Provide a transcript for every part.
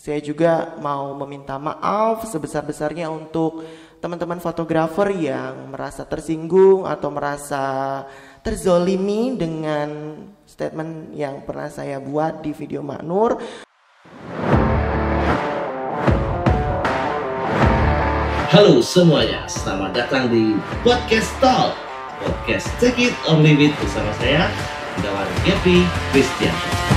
Saya juga mau meminta maaf sebesar-besarnya untuk teman-teman fotografer yang merasa tersinggung atau merasa terzolimi dengan statement yang pernah saya buat di video Mak Nur. Halo semuanya, selamat datang di Podcast Talk, podcast Take It or Leave It bersama saya, Gunawan Gepi Kristianto.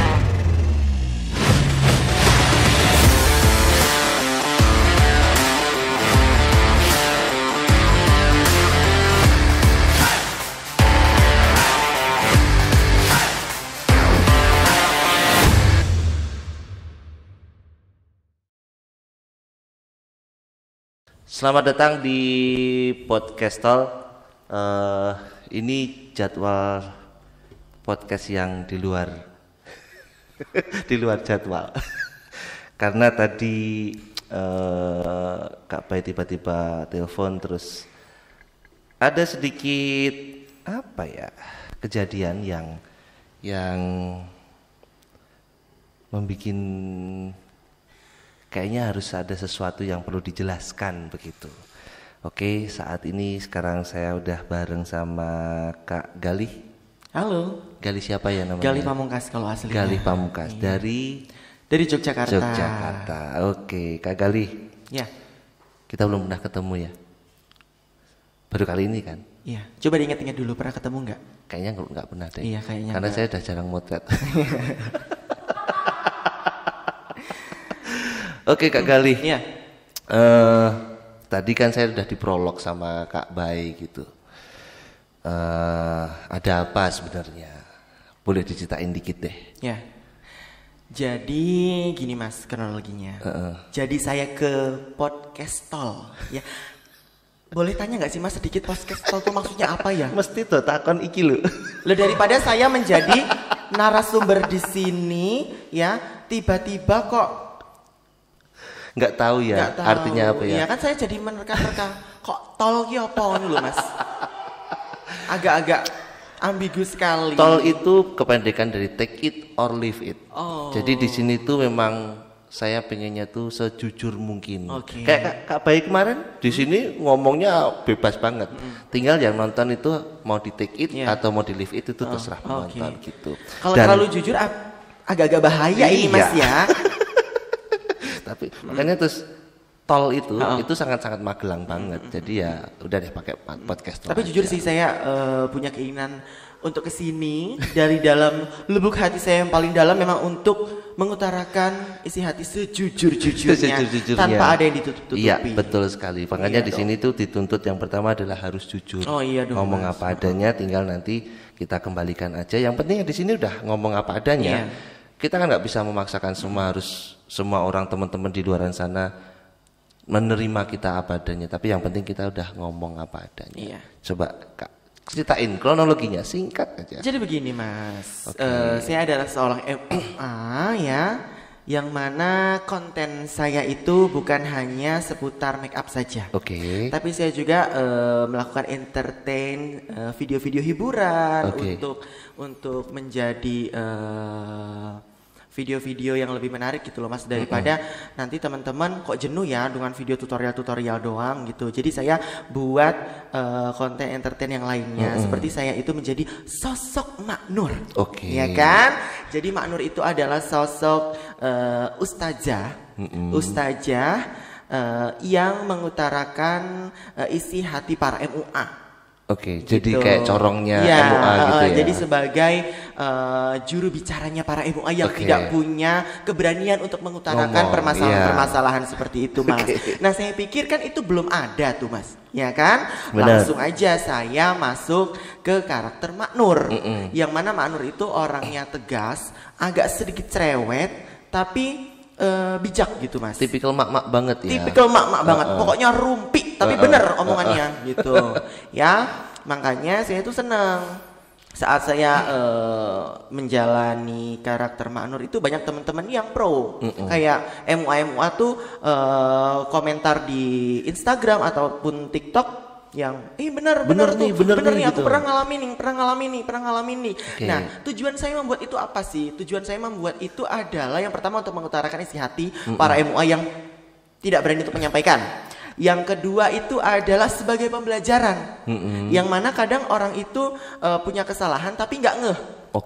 Selamat datang di Podcast Talk. Ini jadwal podcast yang di luar jadwal. Karena tadi Kak Bay tiba-tiba telepon, terus ada sedikit kejadian yang membuat kayaknya harus ada sesuatu yang perlu dijelaskan begitu. Oke, saat ini sekarang saya udah bareng sama Kak Galih. Halo. Galih siapa ya namanya? Galih Pamungkas kalau aslinya. Galih Pamungkas. Iya. Dari Yogyakarta. Yogyakarta. Oke, Kak Galih. Ya. Kita belum pernah ketemu ya? Baru kali ini kan? Iya. Coba diingat-ingat dulu, pernah ketemu nggak? Kayaknya nggak pernah deh. Iya, kayaknya. Karena enggak. saya udah jarang motret. Oke, Kak Galih. Iya. Tadi kan saya udah diprolog sama Kak Bay gitu. Ada apa sebenarnya? Boleh diceritain dikit deh. Ya. Jadi gini Mas kronologinya. Jadi saya ke Podcastol ya. Boleh tanya nggak sih Mas sedikit Podcastol itu maksudnya apa ya? Mesti tuh takon iki lho. Daripada saya menjadi narasumber di sini ya, tiba-tiba kok nggak tahu ya nggak tahu. Artinya apa ya? Iya kan saya jadi menerka-nerka. Kok tol ki apa ngono lho Mas? Agak-agak ambigu sekali. Tol itu kependekan dari take it or leave it. Oh. Jadi di sini tuh memang saya pengennya tuh sejujur mungkin. Oke. Kayak Kak Bay kemarin di sini ngomongnya bebas banget. Tinggal yang nonton itu mau di take it atau mau di leave it itu terserah penonton gitu. Kalau terlalu jujur agak-agak bahaya ini Mas ya. Tapi makanya terus tol itu sangat-sangat Magelang banget. Jadi ya udah deh pakai podcast. Tapi jujur sih saya punya keinginan untuk kesini dari dalam lubuk hati saya yang paling dalam, memang untuk mengutarakan isi hati sejujur-jujurnya tanpa ada yang ditutup-tutupi. Iya, betul sekali. Makanya di sini tuh dituntut yang pertama adalah harus jujur. Oh iya dong. Ngomong apa adanya, tinggal nanti kita kembalikan aja. Yang penting di sini udah ngomong apa adanya. Kita kan nggak bisa memaksakan semua orang, teman-teman di luar sana menerima kita apa adanya, tapi yang penting kita udah ngomong apa adanya. Coba Kak ceritain kronologinya singkat aja. Jadi begini Mas, saya adalah seorang MUA ya, yang mana konten saya itu bukan hanya seputar make up saja. Tapi saya juga melakukan entertain, video-video hiburan untuk menjadi video-video yang lebih menarik gitu loh Mas, daripada nanti teman-teman kok jenuh ya dengan video tutorial doang gitu. Jadi saya buat konten entertain yang lainnya, seperti saya itu menjadi sosok Mak Nur. Ya kan? Jadi Mak Nur itu adalah sosok ustazah yang mengutarakan isi hati para MUA. Jadi kayak corongnya MUA gitu ya. Jadi sebagai juru bicaranya para MUA yang tidak punya keberanian untuk mengutarakan permasalahan-permasalahan seperti itu Mas. Nah saya pikir kan itu belum ada tuh Mas, ya kan? Langsung aja saya masuk ke karakter Mak Nur, yang mana Mak Nur itu orangnya tegas, agak sedikit cerewet, tapi bijak gitu Mas. Tipikal mak-mak banget ya. Tipikal mak-mak banget. Pokoknya rumpi tapi bener omongannya gitu. Ya, makanya saya tuh seneng saat saya menjalani karakter Mak Nur itu banyak teman-teman yang pro. Kayak MUA tuh komentar di Instagram ataupun TikTok bener nih, aku gitu. pernah ngalamin nih. Okay. Nah, tujuan saya membuat itu apa sih? Tujuan saya membuat itu adalah yang pertama untuk mengutarakan isi hati para MUA yang tidak berani untuk menyampaikan. Yang kedua itu adalah sebagai pembelajaran. Yang mana kadang orang itu punya kesalahan tapi nggak ngeh.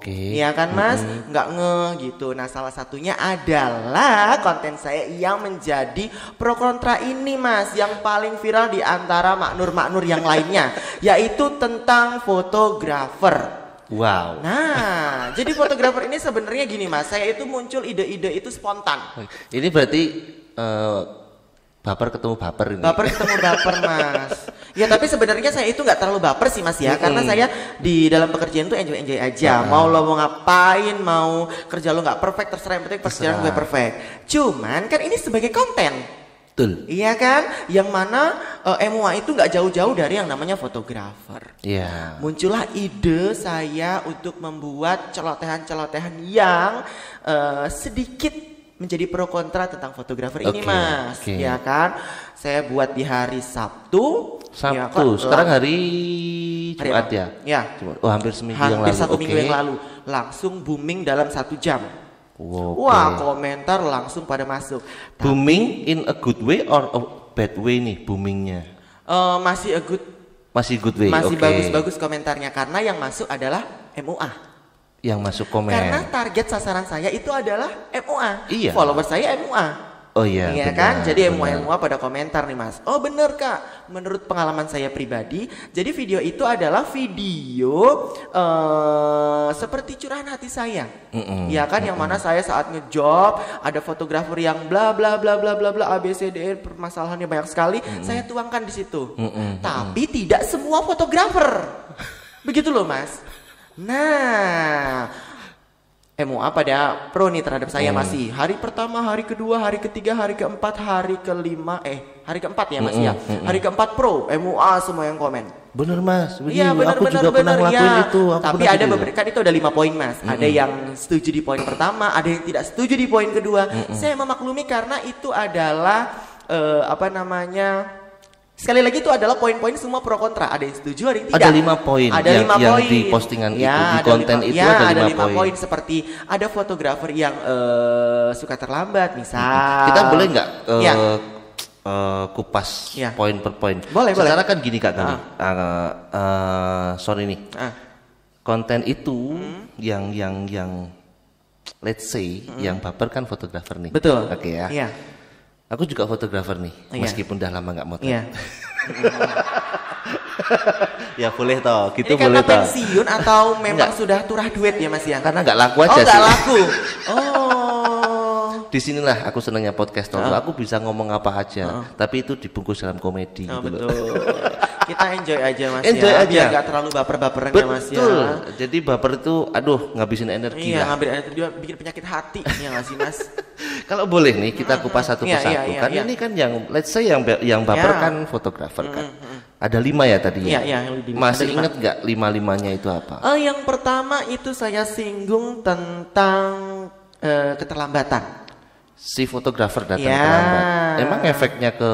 Iya kan Mas, nggak ngeh gitu. Nah, salah satunya adalah konten saya yang menjadi pro kontra ini Mas, yang paling viral di antara maknur-maknur yang lainnya, yaitu tentang fotografer. Wow. Nah, jadi fotografer ini sebenarnya gini Mas, saya itu muncul ide-ide itu spontan. Ini berarti baper ketemu baper ini. Baper ketemu baper Mas. Ya tapi sebenarnya saya itu nggak terlalu baper sih Mas ya, karena saya di dalam pekerjaan tuh enjoy aja. Mau lo mau ngapain, mau kerja lo nggak perfect terserah, yang penting pekerjaan gue perfect. Cuman kan ini sebagai konten. Betul. Iya kan? Yang mana MUA itu nggak jauh-jauh dari yang namanya fotografer. Iya. Muncullah ide saya untuk membuat celotehan-celotehan yang sedikit menjadi pro kontra tentang fotografer ini Mas, ya kan? Saya buat di hari Sabtu. Ya, sekarang hari Jumat ya? Ya. Oh, hampir seminggu yang lalu. Hampir 1 minggu yang lalu, langsung booming dalam 1 jam. Wah, komentar langsung pada masuk. Booming in a good way or a bad way nih boomingnya? Masih good way. Masih bagus-bagus komentarnya karena yang masuk adalah MUA. Yang masuk komen. Karena target sasaran saya itu adalah MUA. Iya. Follower saya MUA. Oh iya. Iya kan? Jadi MUA pada komentar nih Mas. Oh bener Kak. Menurut pengalaman saya pribadi, jadi video itu adalah video seperti curahan hati saya. Iya kan? Yang mana saya saat ngejob ada fotografer yang bla bla bla bla bla bla ABCD, permasalahannya banyak sekali. Saya tuangkan di situ. Tapi tidak semua fotografer. Begitu loh Mas. Nah, MUA pada pro nih terhadap saya masih. Hari pertama, hari kedua, hari ketiga, hari keempat, hari kelima, hari keempat ya Mas ya. Hari keempat pro, MUA semua yang komen. Bener Mas, iya bener, aku juga pernah ngelakuin itu. Tapi ada beberapa, kan itu ada 5 poin Mas. Ada yang setuju di poin pertama, ada yang tidak setuju di poin kedua. Saya memaklumi karena itu adalah sekali lagi itu adalah poin-poin semua pro kontra. Ada yang setuju, ada yang tidak. Ada 5 poin. Ada 5 poin di postingan itu, di konten itu ada 5 poin. Seperti ada fotografer yang suka terlambat, misal. Kita boleh nggak kupas poin per poin? Boleh. Secara kan gini Kak Gali. Sorry nih. Konten itu yang let's say yang baper kan fotografer nih. Betul. Oke ya. Iya. Aku juga fotografer nih, meskipun udah lama nggak motret. Iya. Ya boleh toh, gitu ini boleh toh. Karena pensiun atau memang sudah turah duit ya Mas ya? Karena nggak laku aja sih. Nggak laku. Disinilah aku senangnya podcast toh. Aku bisa ngomong apa aja, tapi itu dibungkus dalam komedi. Gitu betul. Kita enjoy aja Mas enjoy aja. Biar nggak terlalu baper-baperan ya Mas ya. Betul. Jadi baper itu, ngabisin energi. Iya, ngabisin energi juga, bikin penyakit hati ya nggak sih Mas? Kalau boleh nih kita kupas satu persatu. Kan ini kan yang let's say yang baper kan fotografer kan. Ada 5 ya tadinya. Iya. Masih inget nggak 5-5-nya itu apa? Yang pertama itu saya singgung tentang keterlambatan. Si fotografer datang terlambat. Emang efeknya ke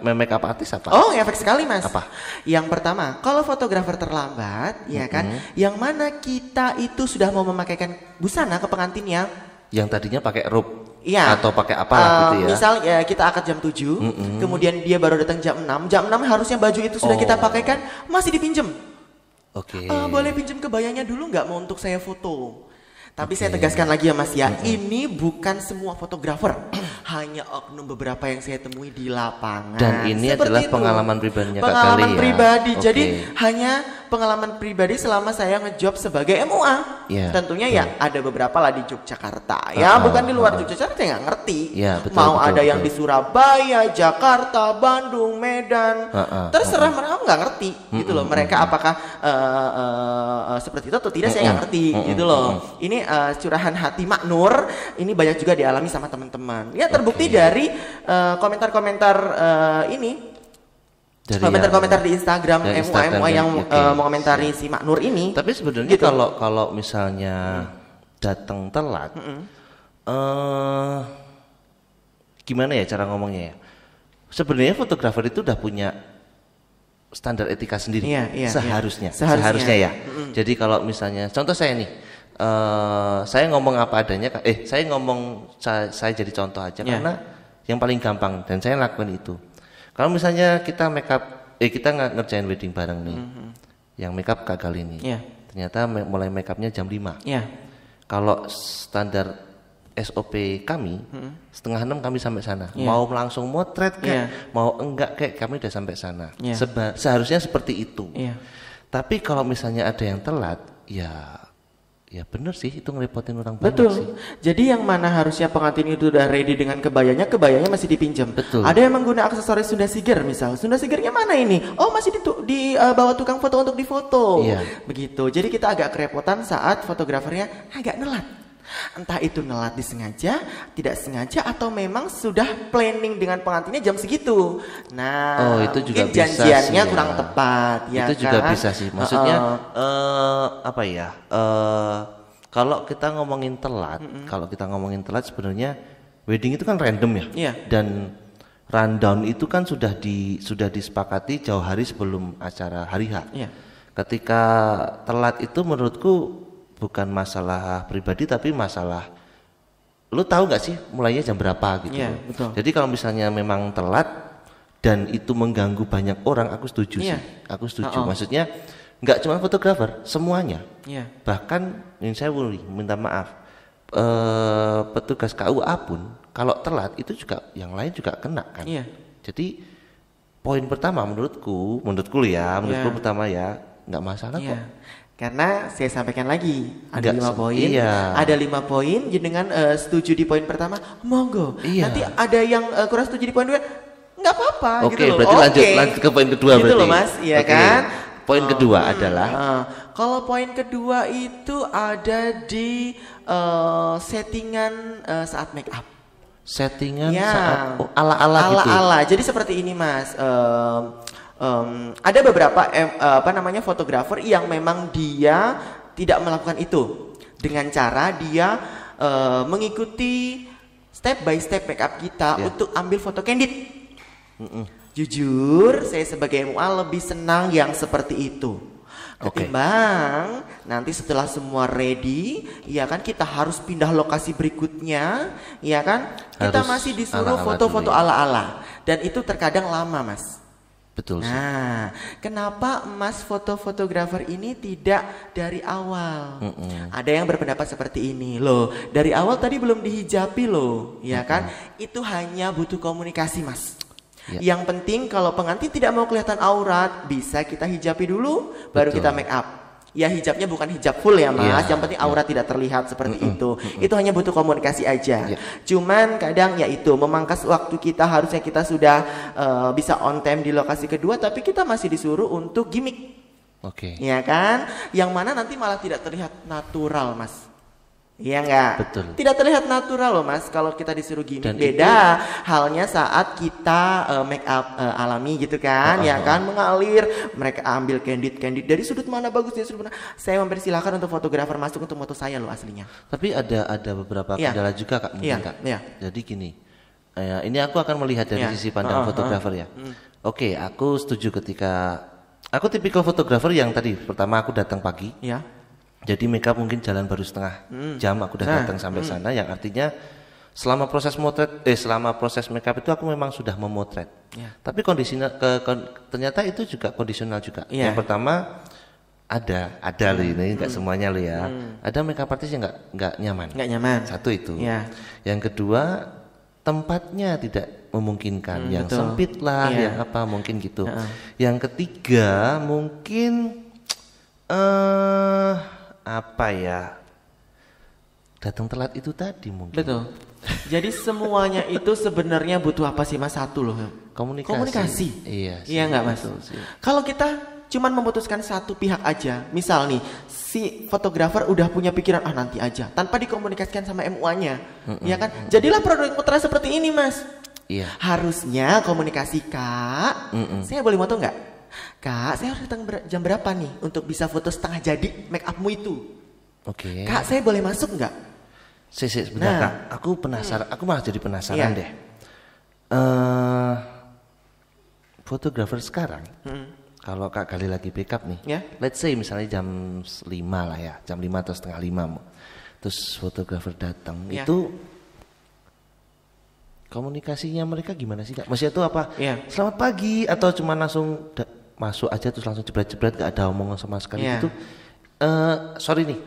make-up artis apa? Oh, efek sekali Mas. Apa? Yang pertama, kalau fotografer terlambat, ya kan, yang mana kita itu sudah mau memakaikan busana ke pengantinnya. Yang tadinya pakai robe. Iya. Atau pakai apa gitu ya. Misal ya kita akad jam 7, kemudian dia baru datang jam 6. Jam 6 harusnya baju itu sudah kita pakaikan, masih dipinjem. Oke. Boleh pinjem kebayanya dulu nggak mau untuk saya foto? Tapi saya tegaskan lagi ya Mas ya, ini bukan semua fotografer, hanya oknum beberapa yang saya temui di lapangan. Dan ini adalah pengalaman pribadinya Kak Gali ya. Pengalaman pribadi, jadi hanya pengalaman pribadi selama saya ngejob sebagai MUA. Tentunya ya ada beberapa lah di Yogyakarta, ya bukan di luar Yogyakarta saya nggak ngerti. Mau ada yang di Surabaya, Jakarta, Bandung, Medan, terserah mereka nggak ngerti gitu loh. Mereka apakah seperti itu atau tidak saya nggak ngerti gitu loh. Ini curahan hati maknur ini banyak juga dialami sama teman-teman. Ya terbukti dari komentar-komentar ini. Komentar-komentar di Instagram MUA yang mengomentari si Maknur ini. Tapi sebenarnya gitu. kalau misalnya datang telat, gimana ya cara ngomongnya ya? Sebenarnya fotografer itu udah punya standar etika sendiri. Seharusnya ya. Jadi kalau misalnya contoh saya nih, saya ngomong apa adanya, saya jadi contoh aja karena yang paling gampang dan saya lakukan itu. Kalau misalnya kita kita ngerjain wedding bareng nih, yang makeup gagal ini, ternyata mulai makeupnya jam 5. Kalau standar SOP kami, 5:30 kami sampai sana. Mau langsung motret mau enggak kami udah sampai sana. Seharusnya seperti itu. Tapi kalau misalnya ada yang telat, ya bener sih, itu ngerepotin orang banyak sih. Jadi yang mana harusnya pengantin itu udah ready dengan kebayanya masih dipinjam. Betul. Ada yang menggunakan aksesoris Sunda Siger misal. Sunda Sigirnya mana ini? Oh, masih dibawa tukang foto untuk difoto. Begitu. Jadi kita agak kerepotan saat fotografernya agak nelat. Entah itu nelat disengaja, tidak sengaja, atau memang sudah planning dengan pengantinnya jam segitu. Nah, itu juga mungkin janjiannya kurang tepat, itu juga bisa sih. Maksudnya kalau kita ngomongin telat, sebenarnya wedding itu kan random ya. Dan rundown itu kan sudah disepakati jauh hari sebelum acara hari H. Ketika telat itu menurutku bukan masalah pribadi tapi masalah lu tahu nggak sih mulainya jam berapa gitu. Betul. Jadi kalau misalnya memang telat dan itu mengganggu banyak orang, aku setuju sih. Aku setuju. Maksudnya nggak cuma fotografer, semuanya. Bahkan ini saya minta maaf, petugas KUA pun kalau telat itu juga yang lain juga kena kan. Jadi poin pertama menurutku pertama nggak masalah kok. Karena saya sampaikan lagi ada 5 poin, ada 5 poin. Jenengan setuju di poin pertama, monggo. Nanti ada yang kurang setuju di poin 2, nggak apa-apa. Oke, berarti lanjut ke poin kedua gitu berarti. Loh Mas, kan? Poin kedua adalah kalau poin kedua itu ada di settingan saat make up. Settingan saat ala-ala gitu. Ala-ala. Jadi seperti ini Mas. Ada beberapa fotografer yang memang dia tidak melakukan itu dengan cara dia mengikuti step by step makeup kita untuk ambil foto candid. Jujur, saya sebagai MUA lebih senang yang seperti itu. Ketimbang nanti setelah semua ready, ya kan kita harus pindah lokasi berikutnya, ya kan kita masih disuruh foto-foto ala-ala dan itu terkadang lama Mas. Betul sih. Nah, kenapa Mas fotografer ini tidak dari awal? Ada yang berpendapat seperti ini loh. Dari awal tadi belum dihijabi loh, ya kan? Itu hanya butuh komunikasi Mas. Yang penting kalau pengantin tidak mau kelihatan aurat, bisa kita hijabi dulu, baru kita make up. Ya hijabnya bukan hijab full ya Mas, yang penting aurat tidak terlihat seperti itu. Itu hanya butuh komunikasi aja. Cuman kadang ya itu memangkas waktu kita, harusnya kita sudah bisa on time di lokasi kedua, tapi kita masih disuruh untuk gimmick. Ya kan? Yang mana nanti malah tidak terlihat natural Mas. Iya enggak? Betul. Tidak terlihat natural loh Mas kalau kita disuruh gini. Beda halnya saat kita make up alami gitu kan, ya kan, mengalir, mereka ambil candid dari sudut mana bagus, dari sudut mana. Saya mempersilahkan untuk fotografer masuk untuk foto saya loh aslinya. Tapi ada beberapa kendala juga Kak, mungkin Kak. Jadi gini, ini aku akan melihat dari sisi pandang fotografer ya. Aku setuju ketika aku tipikal fotografer yang tadi pertama aku datang pagi. Jadi makeup mungkin jalan baru setengah jam aku udah datang sampai sana, yang artinya selama proses makeup itu aku memang sudah memotret. Tapi ternyata itu juga kondisional juga. Yang pertama ada loh, ini enggak semuanya loh ya. Ada makeup artis yang enggak nyaman. Satu itu. Yang kedua, tempatnya tidak memungkinkan, yang sempit lah, yang apa mungkin gitu. Yang ketiga mungkin datang telat itu tadi mungkin. Betul. Jadi semuanya itu sebenarnya butuh apa sih Mas? Satu loh, komunikasi. Iya enggak Mas? Kalau kita cuman memutuskan satu pihak aja, misal nih si fotografer udah punya pikiran nanti aja, tanpa dikomunikasikan sama MUA-nya, ya kan? Jadilah produk putra seperti ini Mas. Harusnya komunikasi, Kak. Saya boleh moto nggak? Kak, saya harus datang jam berapa nih untuk bisa foto setengah jadi make upmu itu? Kak, saya boleh masuk nggak? Sebentar Kak, aku penasaran, aku malah jadi penasaran deh. Fotografer sekarang kalau Kak Gali lagi backup nih, Ya. let's say misalnya jam 5 lah ya, jam 5 atau setengah 5, terus fotografer datang, Ya. itu komunikasinya mereka gimana sih Kak? Maksudnya itu apa? Ya. Selamat pagi atau cuma langsung masuk aja terus langsung jebret-jebret, gak ada omongan sama sekali Ya. gitu? Sorry nih,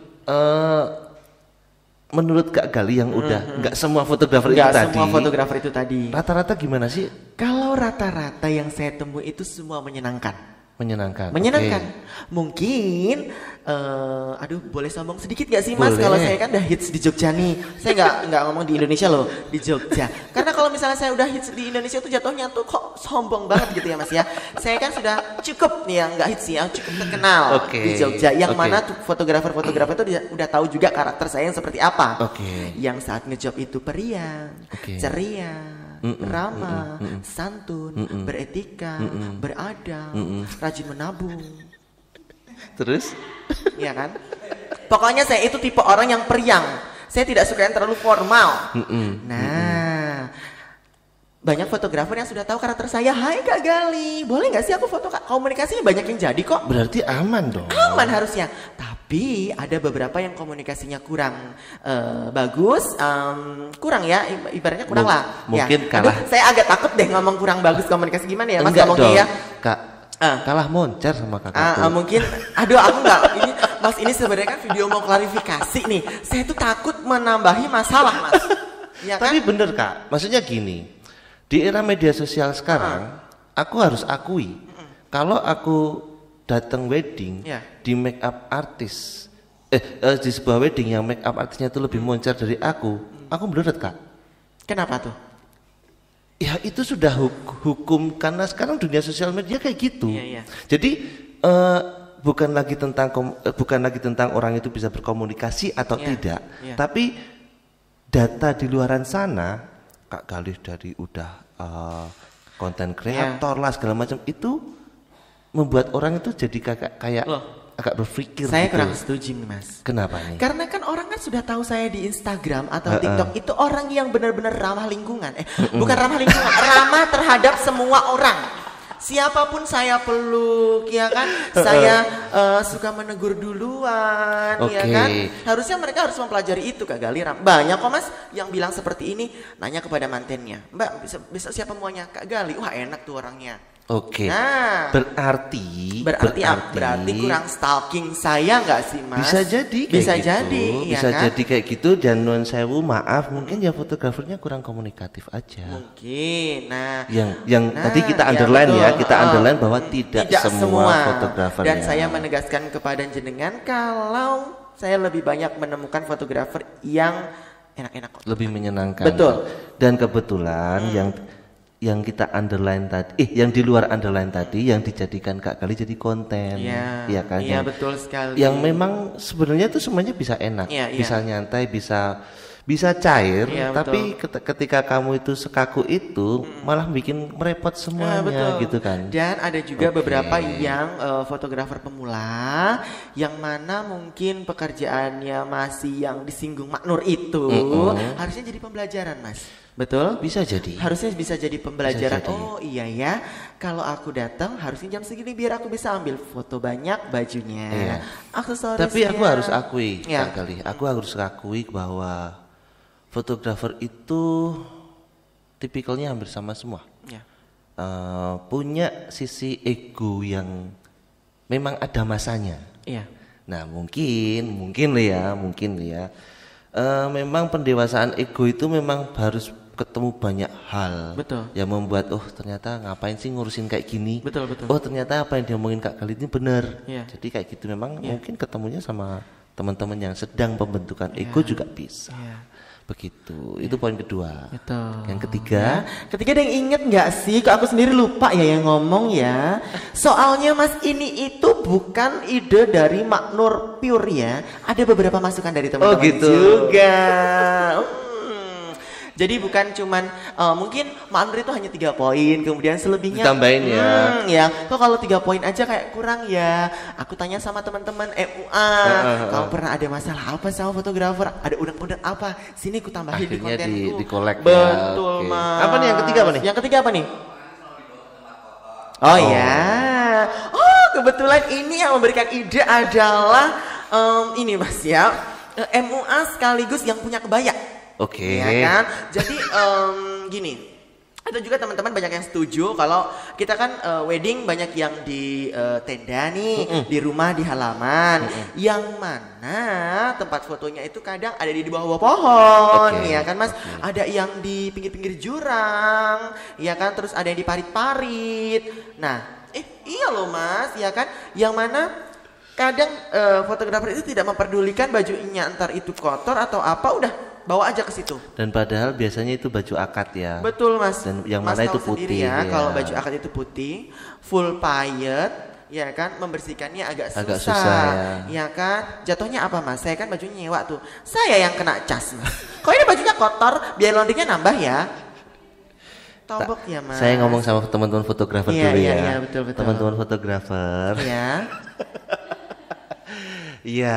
menurut Kak Gali yang udah nggak semua fotografer itu Nggak tadi, semua fotografer itu tadi. rata-rata gimana sih? Kalau rata-rata yang saya temui itu semua menyenangkan. Menyenangkan. Menyenangkan. Oke. Mungkin, aduh boleh sombong sedikit gak sih Mas? Boleh. Kalau saya kan udah hits di Jogja nih. Saya nggak ngomong di Indonesia loh, di Jogja. Karena kalau misalnya saya udah hits di Indonesia tuh jatuhnya tuh kok sombong banget gitu ya Mas ya. Saya kan sudah cukup nih yang nggak hits ya, cukup terkenal Oke. di Jogja. Yang Oke. mana tuh fotografer-fotografer itu udah tahu juga karakter saya yang seperti apa. Oke. Yang saat ngejob itu periang, Oke. ceria, ramah, santun, beretika, beradab, rajin menabung. Terus? Iya kan? Pokoknya saya itu tipe orang yang periang. Saya tidak suka yang terlalu formal. Nah, banyak fotografer yang sudah tahu karakter saya. Hai Kak Gali, boleh nggak sih aku foto Kak? Komunikasinya banyak yang jadi kok. Berarti aman dong. Aman harusnya. Tapi ada beberapa yang komunikasinya kurang bagus, kurang ya, ibaratnya kurang lah. Mungkin ya. kalah. Aduh, saya agak takut deh ngomong kurang bagus komunikasi gimana ya Mas Enggak ngomongnya dong, ya. Kak. Kalah moncer sama kakak. Mungkin, aduh aku nggak, ini Mas ini sebenarnya kan video mau klarifikasi nih. Saya tuh takut menambahi masalah Mas. Ya kan? Tapi bener Kak, maksudnya gini, di era media sosial sekarang, aku harus akui, kalau aku datang wedding Ya. di make up artis, di sebuah wedding yang make up artisnya itu lebih moncer dari aku menurut Kak. Kenapa tuh? Ya itu sudah hukum karena sekarang dunia sosial media kayak gitu. Iya, iya. Jadi bukan lagi tentang orang itu bisa berkomunikasi atau Iya, tidak, iya. tapi data di luaran sana, Kak Galih dari udah konten kreator lah segala macam itu membuat orang itu jadi kayak Loh, agak berpikir. Saya gitu. kurang setuju nih Mas. Kenapa nih? Karena kan orang kan sudah tahu saya di Instagram atau TikTok itu orang yang benar-benar ramah lingkungan. Bukan ramah lingkungan, ramah terhadap semua orang. Siapapun saya peluk, ya kan? Saya suka menegur duluan, ya Oke. kan? Harusnya mereka harus mempelajari itu Kak Gali. Banyak kok Mas yang bilang seperti ini, nanya kepada mantennya. Mbak, bisa siapa maunya Kak Gali? Wah, enak tuh orangnya. Oke. Nah, Berarti kurang stalking saya nggak sih Mas? bisa jadi kayak bisa gitu. jadi, Bisa ya kan? jadi kayak gitu dan nuwun sewu maaf mungkin ya fotografernya kurang komunikatif aja. Mungkin. Nah, Yang tadi kita ya underline betul. ya, kita underline bahwa tidak semua fotografer Dan ya. saya menegaskan kepada jenengan kalau saya lebih banyak menemukan fotografer yang enak-enak kok. lebih menyenangkan. Betul. Dan kebetulan yang kita underline tadi, yang di luar underline tadi yang dijadikan Kak Gali jadi konten, Iya, ya kan? iya, Yang- betul sekali. Yang memang sebenarnya itu semuanya bisa enak, Iya, iya. bisa nyantai, bisa cair, Iya, tapi ketika kamu itu sekaku itu malah bikin merepot semuanya, betul. gitu kan? Dan ada juga Oke. beberapa yang fotografer pemula yang mana mungkin pekerjaannya masih yang disinggung makmur itu harusnya jadi pembelajaran Mas. Betul? Bisa jadi. Harusnya bisa jadi pembelajaran. Bisa jadi. Oh iya ya, kalau aku datang harusnya jam segini biar aku bisa ambil foto banyak bajunya, Iya. aksesorisnya. Tapi aku harus akui, Ya. Kak Gali, aku harus akui bahwa fotografer itu tipikalnya hampir sama semua. Ya. Punya sisi ego yang memang ada masanya. Iya. Nah mungkin ya, memang pendewasaan ego itu memang harus ketemu banyak hal. Betul. Yang membuat ternyata ngapain sih ngurusin kayak gini. Betul, betul. Oh ternyata apa yang diomongin Kak Gali ini benar. Iya. Jadi kayak gitu memang Iya. mungkin ketemunya sama teman-teman yang sedang pembentukan ego juga bisa. Iya. Begitu. Itu poin kedua. Betul. Yang ketiga, Ketiga ada yang inget nggak sih? Kok aku sendiri lupa ya yang ngomong ya. Soalnya Mas ini itu bukan ide dari Maknur pure ya. Ada beberapa masukan dari teman-teman gitu. juga. Jadi bukan cuman mungkin Maknur itu hanya 3 poin, kemudian selebihnya Ditambahin ya. Ya. Kok kalau 3 poin aja kayak kurang ya. Aku tanya sama teman-teman EUA, kamu pernah ada masalah apa sama fotografer? Ada unek-unek apa? Sini aku tambahin di Akhirnya kontenku. di-collect ya. Betul, Oke. Mas. Apa nih yang ketiga apa nih? Yang ketiga apa nih? Oh ya. Oh kebetulan ini yang memberikan ide adalah ini Mas ya, MUA sekaligus yang punya kebaya. Oke. Ya kan? Jadi gini. Ada juga teman-teman banyak yang setuju kalau kita kan wedding banyak yang di tenda nih, di rumah, di halaman, yang mana tempat fotonya itu kadang ada di bawah pohon, ya kan Mas? Ada yang di pinggir-pinggir jurang, ya kan? Terus ada yang di parit-parit. Nah, iya loh Mas, ya kan? Yang mana kadang fotografer itu tidak memperdulikan bajunya entar itu kotor atau apa, udah bawa aja ke situ. Dan padahal biasanya itu baju akad ya. Betul Mas. Dan yang Mas mana itu putih ya, ya. kalau baju akad itu putih, full payet, ya kan, membersihkannya agak susah ya kan. Jatuhnya apa Mas? Saya kan bajunya nyewa tuh. Saya yang kena cas Mas. Kok ini bajunya kotor, biar laundrynya nambah ya. Tombok ya Mas. Saya ngomong sama teman-teman fotografer dulu ya. Iya, betul. Teman-teman fotografer. Iya. Iya,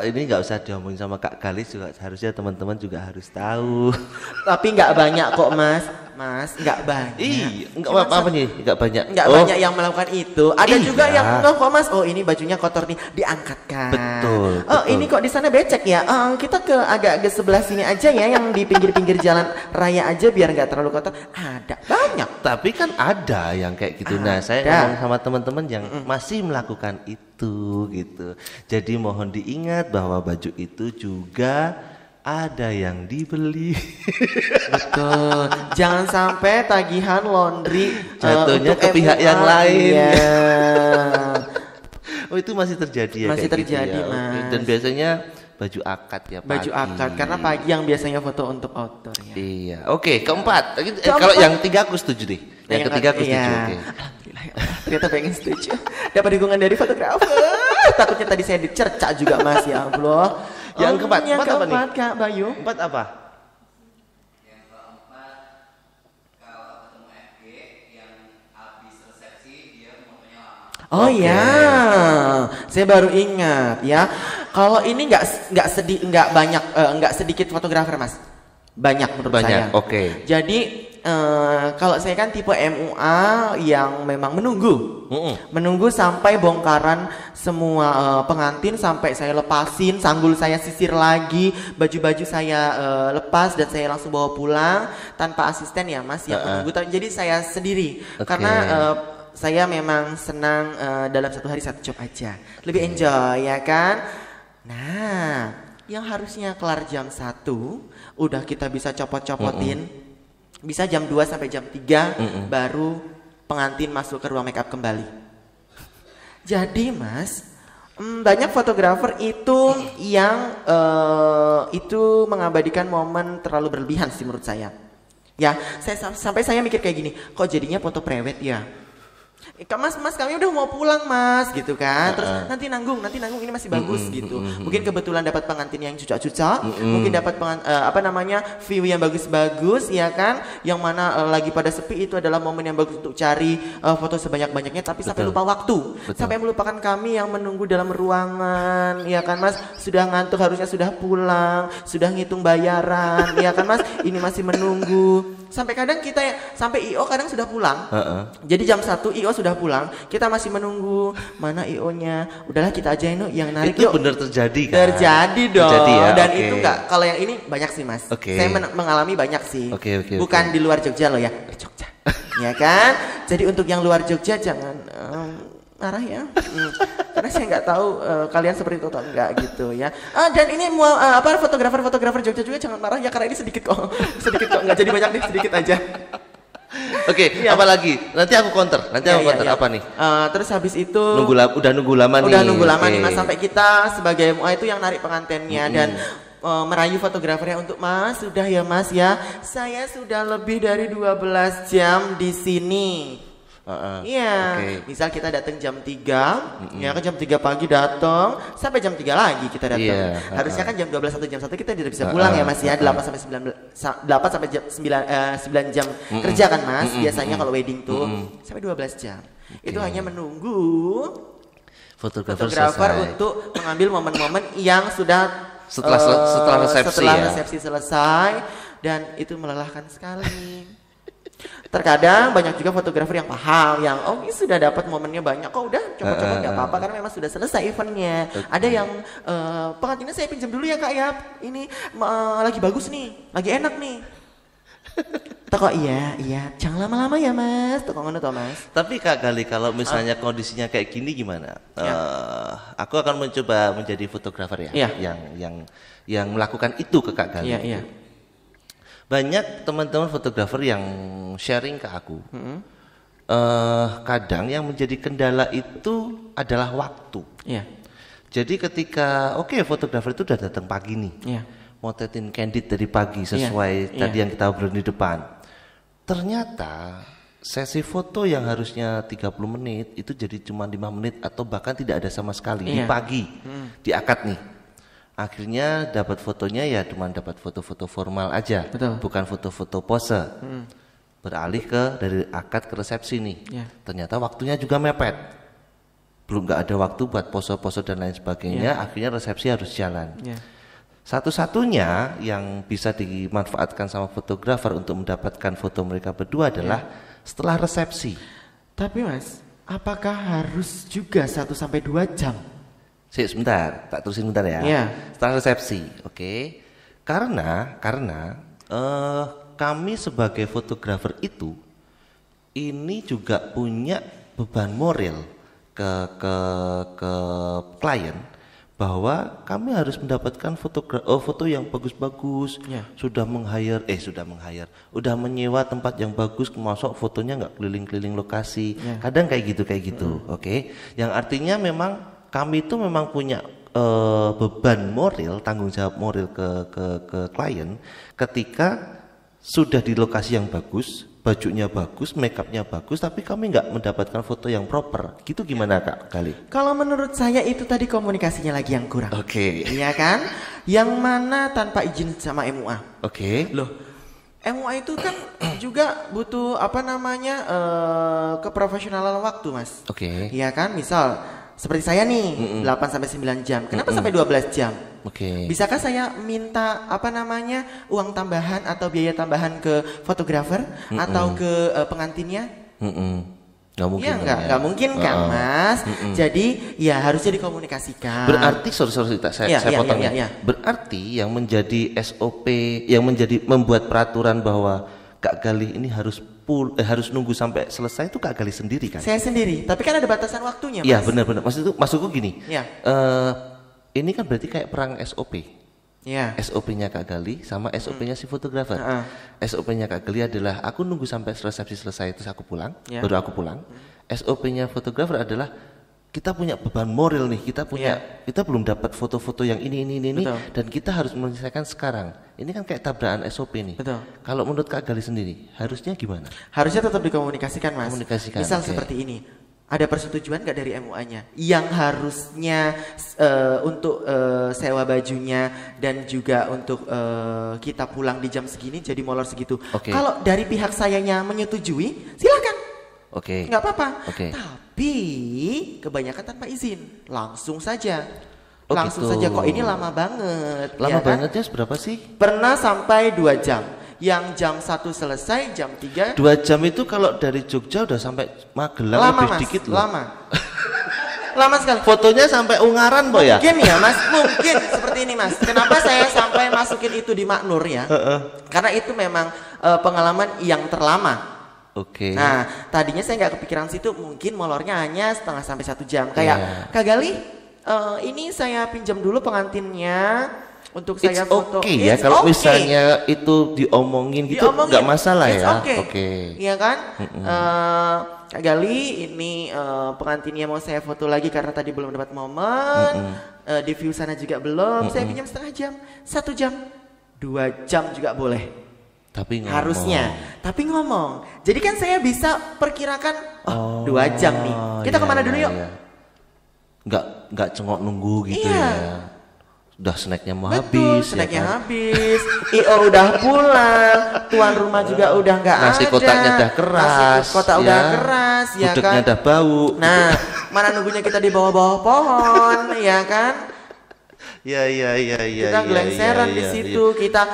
ini nggak usah diomongin sama Kak Galis juga, harusnya teman-teman juga harus tahu. Tapi nggak banyak kok Mas, nggak banyak. Iya, nggak apa nih, nggak banyak. Nggak banyak yang melakukan itu. Ada juga yang kok Mas, oh ini bajunya kotor nih, diangkatkan. Betul. Oh ini kok di sana becek ya. Kita ke agak sebelah sini aja ya, yang di pinggir-pinggir jalan raya aja biar nggak terlalu kotor. Ada banyak. Tapi kan ada yang kayak gitu. Nah, saya ngomong sama teman-teman yang masih melakukan itu gitu. Jadi mohon diingat bahwa baju itu juga ada yang dibeli. Betul. Jangan sampai tagihan laundry jatuhnya ke pihak yang lain. Ya. Oh itu masih terjadi ya? Masih terjadi gitu ya. Mas. Dan biasanya baju akad ya pagi. Baju akad karena pagi yang biasanya foto untuk outdoor ya. Iya. Oke, keempat. Kalau yang tiga aku setuju deh. Yang ketiga aku setuju. Iya. Oke. Alhamdulillah ya Allah. Ternyata pengen setuju. Dapat dukungan dari fotografer. Takutnya tadi saya dicerca juga Mas ya Allah. Yang keempat, yang apa nih? Kak Bayu. Empat apa? Yang keempat, kalau ketemu FG yang habis resepsi dia fotonya lama. Oh ya, saya baru ingat ya. Kalau ini nggak sedikit fotografer Mas, banyak menurut saya. Oke. Jadi kalau saya kan tipe MUA yang memang menunggu sampai bongkaran semua pengantin, sampai saya lepasin, sanggul saya sisir lagi, baju-baju saya lepas dan saya langsung bawa pulang tanpa asisten ya Mas yang menunggu. Jadi saya sendiri karena saya memang senang dalam satu hari satu job aja, lebih enjoy ya kan. Nah, yang harusnya kelar jam 1 udah kita bisa copot-copotin. Bisa jam 2 sampai jam 3 baru pengantin masuk ke ruang makeup kembali. Jadi Mas, banyak fotografer itu yang itu mengabadikan momen terlalu berlebihan sih menurut saya. Ya, sampai saya mikir kayak gini, kok jadinya foto prewed ya? Mas kami udah mau pulang Mas gitu kan. Terus nanti nanggung ini masih bagus gitu. Mungkin kebetulan dapat pengantin yang cucak-cucak, mungkin dapat view yang bagus-bagus ya kan. Yang mana lagi pada sepi, itu adalah momen yang bagus untuk cari foto sebanyak-banyaknya, tapi sampai lupa waktu. Sampai melupakan kami yang menunggu dalam ruangan ya kan Mas. Sudah ngantuk, harusnya sudah pulang, sudah ngitung bayaran ya kan Mas. Ini masih menunggu. Sampai kadang kita sampai IO kadang sudah pulang. Jadi jam 1 IO sudah pulang, kita masih menunggu mana IO-nya. Udahlah kita aja yang narik. Itu benar terjadi kan? Terjadi dong. Terjadi ya? Dan itu enggak, kalau yang ini banyak sih Mas. Saya mengalami banyak sih. Bukan di luar Jogja loh ya, di Jogja. Ya kan? Jadi untuk yang luar Jogja jangan marah ya, karena saya nggak tahu kalian seperti itu atau enggak gitu ya. Dan ini fotografer Jogja juga jangan marah ya, karena ini sedikit kok nggak jadi banyak nih, sedikit aja. Oke, apa lagi? Nanti aku counter. Apa nih? Terus habis itu udah nunggu lama nih Mas, sampai kita sebagai MUA itu yang narik pengantinnya dan merayu fotografernya untuk Mas, sudah ya Mas ya, saya sudah lebih dari 12 jam di sini. Misal kita datang jam 3, ya kan jam 3 pagi datang, sampai jam 3 lagi kita datang. Harusnya kan jam 12 atau jam 1 kita sudah bisa pulang ya Mas ya, 8 sampai 9 jam kerja kan Mas, biasanya kalau wedding tuh sampai 12 jam. Itu hanya menunggu fotografer untuk mengambil momen-momen yang sudah setelah resepsi selesai, dan itu melelahkan sekali. Terkadang banyak juga fotografer yang paham, yang oh ini sudah dapat momennya banyak, kok udah coba-coba nggak apa-apa karena memang sudah selesai eventnya. Ada yang pengantinnya saya pinjam dulu ya kak ya, ini lagi bagus nih, lagi enak nih. Toko iya, jangan lama-lama ya mas, toko ngono toh mas. Tapi Kak Gali kalau misalnya kondisinya kayak gini gimana? Aku akan mencoba menjadi fotografer ya, yang melakukan itu ke Kak Gali. Iya. Banyak teman-teman fotografer yang sharing ke aku. Kadang yang menjadi kendala itu adalah waktu. Iya. Jadi ketika fotografer itu udah datang pagi nih. Iya. Motretin candid dari pagi sesuai tadi yang kita obrolin di depan. Ternyata sesi foto yang harusnya 30 menit itu jadi cuma 5 menit atau bahkan tidak ada sama sekali di pagi. Di akad nih. Akhirnya dapat fotonya ya cuma dapat foto-foto formal aja. Betul. Bukan foto-foto pose. Beralih dari akad ke resepsi nih. Ternyata waktunya juga mepet. Belum nggak ada waktu buat pose-pose dan lain sebagainya. Akhirnya resepsi harus jalan. Satu-satunya yang bisa dimanfaatkan sama fotografer untuk mendapatkan foto mereka berdua adalah setelah resepsi. Tapi mas, apakah harus juga 1-2 jam? Sebentar, tak terusin bentar ya. Setelah resepsi, oke. Karena kami sebagai fotografer itu ini juga punya beban moral ke klien bahwa kami harus mendapatkan foto yang bagus-bagus. Udah menyewa tempat yang bagus, masuk fotonya nggak keliling-keliling lokasi. Kadang kayak gitu. Oke. Yang artinya memang kami itu memang punya beban moral, tanggung jawab moral ke klien ketika sudah di lokasi yang bagus, bajunya bagus, make upnya bagus, tapi kami nggak mendapatkan foto yang proper. Gitu gimana Kak Gali? Kalau menurut saya itu tadi komunikasinya lagi yang kurang. Iya kan? Yang mana tanpa izin sama MUA. Loh, MUA itu kan juga butuh keprofesionalan waktu mas. Iya kan? Misal seperti saya nih 8-9 jam. Kenapa sampai 12 jam? Bisakah saya minta uang tambahan atau biaya tambahan ke fotografer atau ke pengantinnya? Nggak mungkin. Nggak mungkin kan mas. Jadi ya harusnya dikomunikasikan. Berarti saya potong. Berarti yang menjadi SOP, yang membuat peraturan bahwa Kak Gali ini harus nunggu sampai selesai itu Kak Gali sendiri kan? Saya sendiri, tapi kan ada batasan waktunya mas. Iya benar-benar, maksudku gini. Ini kan berarti kayak perang SOP. SOP-nya Kak Gali sama SOP-nya si fotografer. SOP-nya Kak Gali adalah aku nunggu sampai resepsi selesai terus aku pulang, baru aku pulang. SOP-nya fotografer adalah kita punya beban moral nih, kita belum dapat foto-foto yang ini dan kita harus menyelesaikan sekarang. Ini kan kayak tabrakan SOP nih. Kalau menurut Kak Gali sendiri harusnya gimana? Harusnya tetap dikomunikasikan mas. Misal seperti ini, ada persetujuan gak dari MUA-nya yang harusnya untuk sewa bajunya dan juga untuk kita pulang di jam segini jadi molor segitu. Kalau dari pihak sayanya menyetujui, silakan. Nggak apa-apa. Tapi kebanyakan tanpa izin, langsung saja. Saja kok ini lama banget. Lama bangetnya seberapa sih? Pernah sampai 2 jam. Yang jam 1 selesai, jam 3. 2 jam itu kalau dari Jogja udah sampai Magelang lebih dikit loh. Lama sekali. Fotonya sampai Ungaran Boy ya? Mungkin ya mas, mungkin seperti ini mas. Kenapa saya sampai masukin itu di Maknur ya? Karena itu memang pengalaman yang terlama. Nah, tadinya saya nggak kepikiran situ, mungkin molornya hanya setengah sampai 1 jam. Kayak Kak Gali, ini saya pinjam dulu pengantinnya untuk saya foto. Ya kalau misalnya itu diomongin gitu nggak masalah ya. Iya kan? Kak Gali, ini pengantinnya mau saya foto lagi karena tadi belum dapat momen. Di view sana juga belum. Saya pinjam setengah jam, 1 jam, 2 jam juga boleh. Tapi ngomong. Harusnya, tapi ngomong. Jadi kan saya bisa perkirakan 2 jam nih. Kita kemana dulu yuk? Nggak cengok nunggu gitu ya. Udah snacknya mau habis. Snacknya habis. IO udah pulang. Tuan rumah juga udah nggak ada. Nasi kotaknya udah keras. Udah keras, ya kan? Gudegnya udah bau. Nah, mana nunggunya kita di bawah-bawah pohon, ya kan? Kita gelengseran di situ. Kita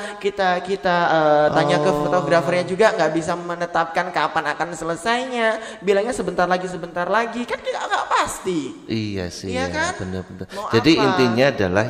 tanya ke fotografernya juga nggak bisa menetapkan kapan akan selesainya. Bilangnya sebentar lagi kan kita nggak pasti. Iya sih, iya kan? Benar-benar. Jadi apa? Intinya adalah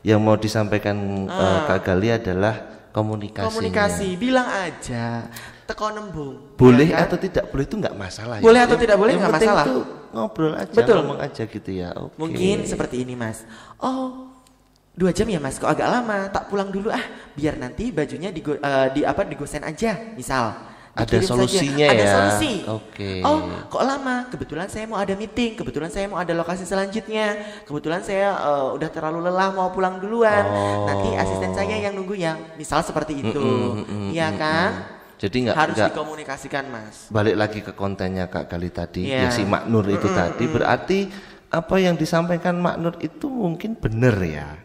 yang mau disampaikan Kak Gali adalah komunikasi. Bilang aja. Teko nembung. Boleh ya kan? Atau tidak boleh itu nggak masalah. Boleh atau tidak boleh nggak masalah. Itu ngobrol aja, betul. Ngomong aja gitu ya. Okay. Mungkin seperti ini Mas. 2 jam ya Mas, kok agak lama. Tak pulang dulu biar nanti bajunya digosen aja. Misal. Ada solusinya saja. ya. Ada solusi. Oke. Kok lama? Kebetulan saya mau ada meeting. Kebetulan saya mau ada lokasi selanjutnya. Kebetulan saya udah terlalu lelah mau pulang duluan. Nanti asisten saya yang nunggu yang misal seperti itu. Iya kan? Jadi harus dikomunikasikan Mas. Balik lagi ke kontennya Kak Gali tadi, ya si Mak Nur itu tadi berarti apa yang disampaikan Mak Nur itu mungkin benar ya.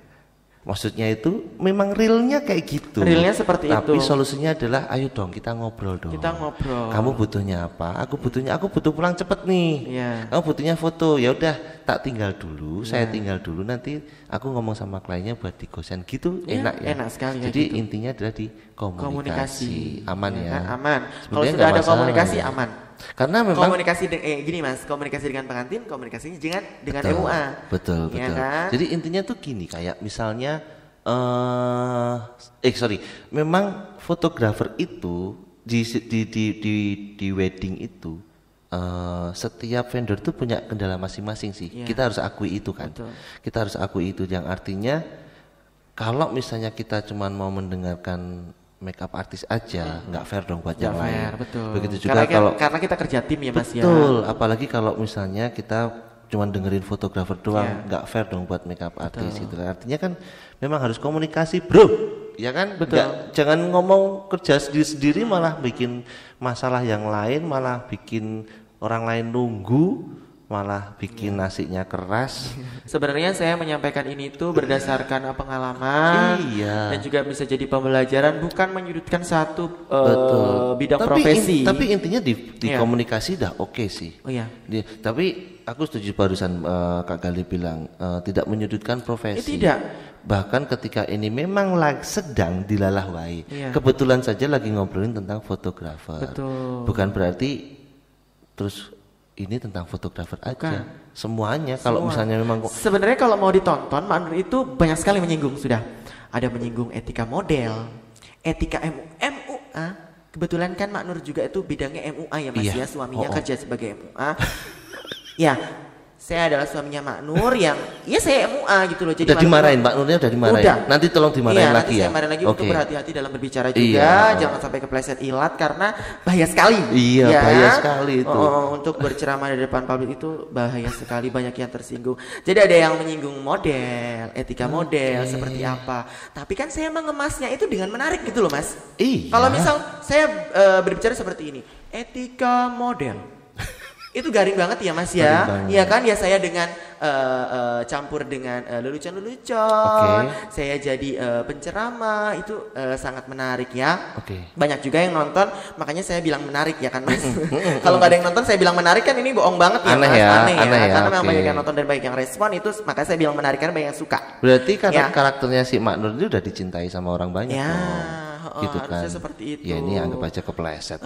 Maksudnya itu memang realnya kayak gitu. Realnya seperti itu. Tapi solusinya adalah ayo dong kita ngobrol dong. Kita ngobrol. Kamu butuhnya apa? Aku butuh pulang cepet nih. Yeah. Kamu butuhnya foto. Ya udah tak tinggal dulu. Saya tinggal dulu nanti aku ngomong sama kliennya buat digosen gitu. Enak ya. Enak sekali. Jadi gitu. intinya adalah di komunikasi. Aman ya. Kan? Aman. Kalau sudah ada komunikasi aman. Karena memang komunikasi gini Mas, komunikasi dengan pengantin, komunikasinya dengan MUA. Betul. Ya kan? Jadi intinya tuh gini, kayak misalnya memang fotografer itu di wedding itu setiap vendor tuh punya kendala masing-masing sih. Yeah. Kita harus akui itu kan. Betul. Kita harus akui itu, yang artinya kalau misalnya kita cuma mau mendengarkan makeup artis aja nggak fair dong buat yang lain. Betul. Begitu juga karena kita kerja tim ya Mas. Betul, apalagi kalau misalnya kita cuma dengerin fotografer doang, nggak fair dong buat makeup artis gitu. Artinya kan memang harus komunikasi, bro. Ya kan? Betul. Jangan ngomong kerja sendiri-sendiri malah bikin masalah yang lain, malah bikin orang lain nunggu, malah bikin nasinya keras. Sebenarnya saya menyampaikan ini tuh berdasarkan pengalaman dan juga bisa jadi pembelajaran, bukan menyudutkan satu bidang profesi. Tapi intinya di komunikasi dah oke sih. Oh iya. Tapi aku setuju barusan Kak Gali bilang tidak menyudutkan profesi. Tidak. Bahkan ketika ini memang sedang dilalahwai. Kebetulan saja lagi ngobrolin tentang fotografer. Betul. Bukan berarti terus ini tentang fotografer aja. Semuanya kalau misalnya memang sebenarnya kalau mau ditonton Mak Nur itu banyak sekali menyinggung sudah. Ada menyinggung etika model, etika MUA. Kebetulan kan Mak Nur juga itu bidangnya MUA ya Mas ya, suaminya kerja sebagai MUA. Ya, saya adalah suaminya Mak Nur yang saya MUA gitu loh. Jadi udah dimarahin, Mak Nurnya udah dimarahin. Udah. Nanti tolong dimarahin lagi ya. Nanti saya marahin lagi untuk berhati-hati dalam berbicara juga, jangan sampai kepleset ilat karena bahaya sekali. Iya, bahaya sekali itu. Untuk berceramah di depan publik itu bahaya sekali, banyak yang tersinggung. Jadi ada yang menyinggung model, etika model seperti apa. Tapi kan saya mengemasnya itu dengan menarik gitu loh Mas. Iya. Kalau misal saya berbicara seperti ini, etika model. Itu garing banget ya Mas ya. Iya kan ya, saya dengan campur dengan lelucon. Saya jadi penceramah itu sangat menarik ya. Banyak juga yang nonton, makanya saya bilang menarik ya kan Mas. Kalau nggak ada yang nonton saya bilang menarik kan ini bohong banget ya Mas. Aneh ya. Karena memang banyak yang nonton dan banyak yang respon, itu makanya saya bilang menarik karena banyak yang suka. Berarti karena karakternya si Mak Nur itu udah dicintai sama orang banyak. Gitu harusnya kan. seperti itu. Ya ini anggap aja kepleset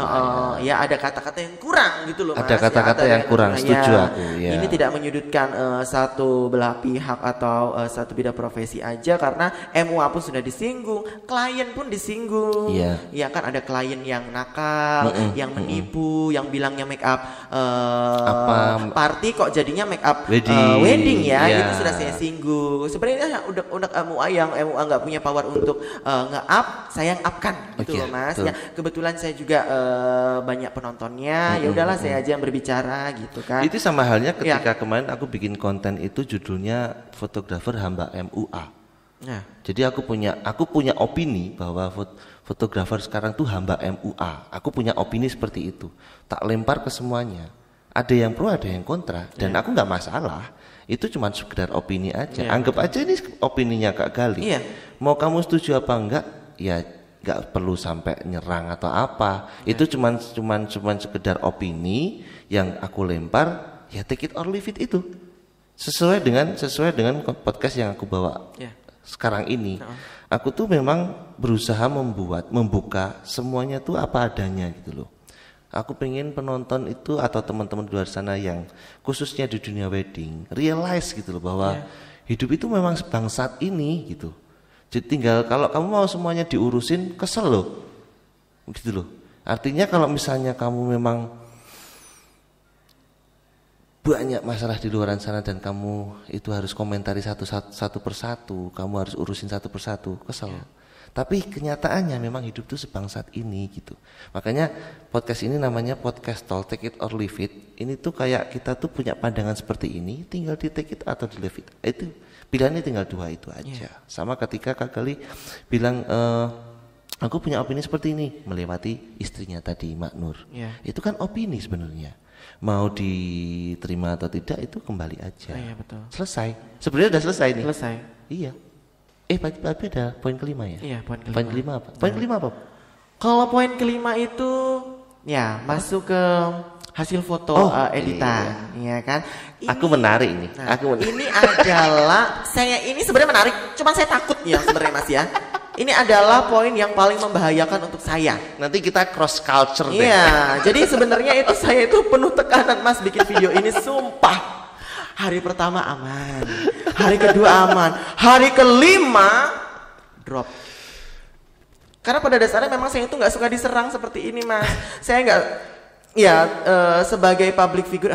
ya ada kata-kata yang kurang gitu loh Mas. Ada kata-kata yang kurang, setuju aku ya. Ini tidak menyudutkan satu belah pihak atau satu bidang profesi aja, karena MUA pun sudah disinggung, klien pun disinggung. Iya kan, ada klien yang nakal, yang menipu, yang bilangnya make up party kok jadinya make up wedding ya. Itu sudah saya singgung. Sebenarnya udah MUA yang MUA nggak punya power untuk nge-up, saya upkan gitu loh Mas. Ya kebetulan saya juga banyak penontonnya. Ya udahlah saya aja yang berbicara gitu kan. Itu sama halnya ketika kemarin aku bikin konten itu judulnya fotografer hamba MUA. Jadi aku punya opini bahwa fotografer sekarang tuh hamba MUA. Aku punya opini seperti itu. Tak lempar ke semuanya. Ada yang pro, ada yang kontra, dan aku nggak masalah. Itu cuma sekedar opini aja. Anggap aja ini opininya Kak Gali. Mau kamu setuju apa enggak? Ya nggak perlu sampai nyerang atau apa. Itu cuman sekedar opini yang aku lempar. Ya take it or leave it itu. sesuai dengan podcast yang aku bawa sekarang ini. Aku tuh memang berusaha membuka semuanya tuh apa adanya gitu loh. Aku pengen penonton itu atau teman-teman di luar sana yang khususnya di dunia wedding realize gitu loh bahwa hidup itu memang sebangsat ini gitu. Jadi tinggal kalau kamu mau semuanya diurusin kesel loh, gitu loh. Artinya kalau misalnya kamu memang banyak masalah di luar sana dan kamu itu harus komentari satu persatu, kamu harus urusin satu persatu, kesel. Tapi kenyataannya memang hidup itu sebangsat ini gitu. Makanya podcast ini namanya podcast Talk, Take It or Leave It. Ini tuh kayak kita tuh punya pandangan seperti ini, tinggal di take it atau di leave it. Itu pilihannya tinggal dua itu aja. Sama ketika Kak Gali bilang aku punya opini seperti ini melewati istrinya tadi Mak Nur. Itu kan opini sebenarnya. Mau diterima atau tidak itu kembali aja. Betul. Selesai. Sebenarnya udah selesai nih. Selesai. Iya. Tapi ada poin kelima ya? Iya, poin kelima. Poin kelima apa? Poin kelima apa? Kalau poin kelima itu masuk ke hasil foto editan, ya kan? Aku menarik ini. Ini adalah ini sebenarnya menarik, cuma saya takut ya sebenarnya Mas ya. Ini adalah poin yang paling membahayakan untuk saya. Nanti kita cross culture deh. Iya, jadi sebenarnya itu saya itu penuh tekanan Mas bikin video ini, sumpah. Hari pertama aman, hari kedua aman, hari kelima drop. Karena pada dasarnya memang saya itu nggak suka diserang seperti ini Mas. Saya nggak, sebagai public figure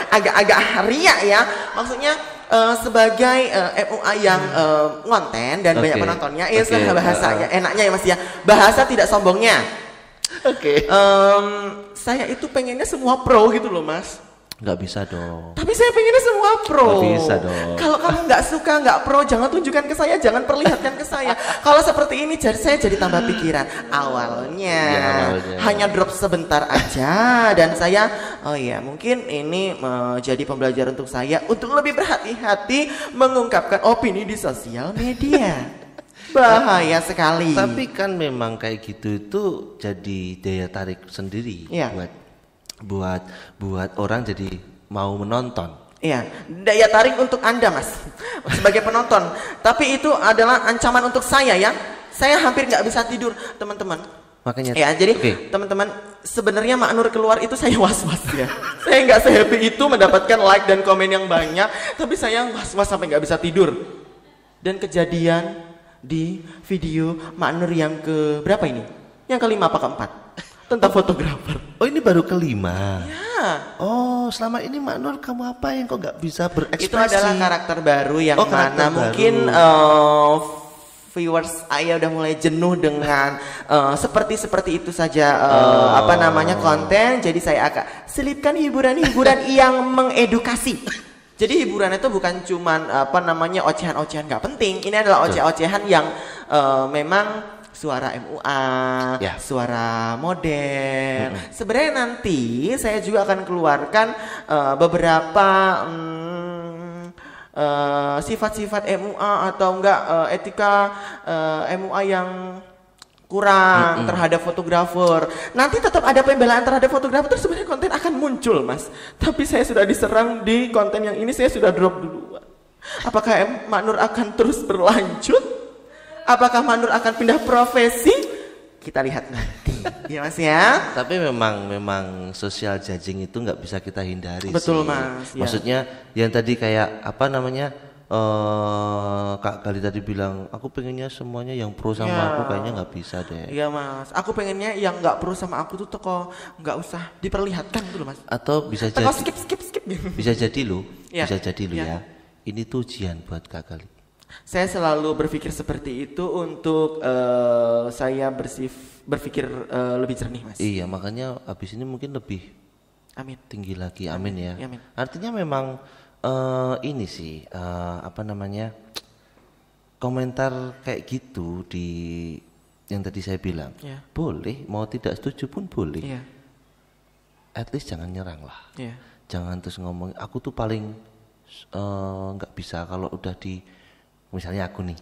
agak-agak ria ya. Maksudnya sebagai MUA yang ngonten dan banyak penontonnya, bahasanya enaknya ya Mas ya. Bahasa tidak sombongnya. Saya itu pengennya semua pro gitu loh Mas. Nggak bisa dong. Tapi saya pengennya semua pro. Nggak bisa dong. Kalau kamu nggak suka, nggak pro, jangan tunjukkan ke saya, jangan perlihatkan ke saya. Kalau seperti ini, saya jadi tambah pikiran. Awalnya hanya drop sebentar aja, dan saya, mungkin ini menjadi pembelajaran untuk saya untuk lebih berhati-hati mengungkapkan opini di sosial media. Bahaya sekali. Tapi kan memang kayak gitu itu jadi daya tarik sendiri buat orang jadi mau menonton. Iya, daya tarik untuk Anda Mas sebagai penonton. Tapi itu adalah ancaman untuk saya ya. Saya hampir nggak bisa tidur teman-teman. Makanya jadi teman-teman, sebenarnya Mak Nur keluar itu saya was-was ya. Saya nggak se-happy itu mendapatkan like dan komen yang banyak, tapi saya was-was sampai nggak bisa tidur. Dan kejadian di video Mak Nur yang ke berapa ini? Yang kelima apa keempat? Tentang fotografer. Oh, ini baru kelima. Ya. Oh, selama ini Mak Nur kamu apa yang kok nggak bisa berekspresi? Itu adalah karakter baru yang mana mungkin viewers saya udah mulai jenuh dengan seperti itu saja konten. Jadi saya akan selipkan hiburan-hiburan yang mengedukasi. Jadi hiburan itu bukan cuman ocehan-ocehan nggak penting. Ini adalah ocehan-ocehan yang memang suara MUA, suara model. Sebenarnya nanti saya juga akan keluarkan beberapa sifat-sifat MUA atau enggak etika MUA yang kurang terhadap fotografer. Nanti tetap ada pembelaan terhadap fotografer, terus sebenarnya konten akan muncul Mas. Tapi saya sudah diserang di konten yang ini, saya sudah drop duluan. Apakah Mak Nur akan terus berlanjut? Apakah Mak Nur akan pindah profesi? Kita lihat nanti. Ya Mas ya. Tapi memang social judging itu nggak bisa kita hindari. Betul sih. Mas. Maksudnya yang tadi kayak Kak Gali tadi bilang, aku pengennya semuanya yang pro sama aku, kayaknya nggak bisa deh. Iya Mas. Aku pengennya yang nggak pro sama aku tuh toko nggak usah diperlihatkan dulu Mas. Atau bisa toko jadi. skip. Bisa jadi loh. Bisa jadi loh ya. Ini tuh ujian buat Kak Gali. Saya selalu berpikir seperti itu untuk saya berpikir lebih jernih Mas. Iya, makanya habis ini mungkin lebih tinggi lagi. Amin ya. Amin. Artinya memang ini sih komentar kayak gitu di yang tadi saya bilang boleh, mau tidak setuju pun boleh. At least jangan nyerang lah. Jangan terus ngomong aku tuh paling nggak bisa kalau udah di misalnya aku nih,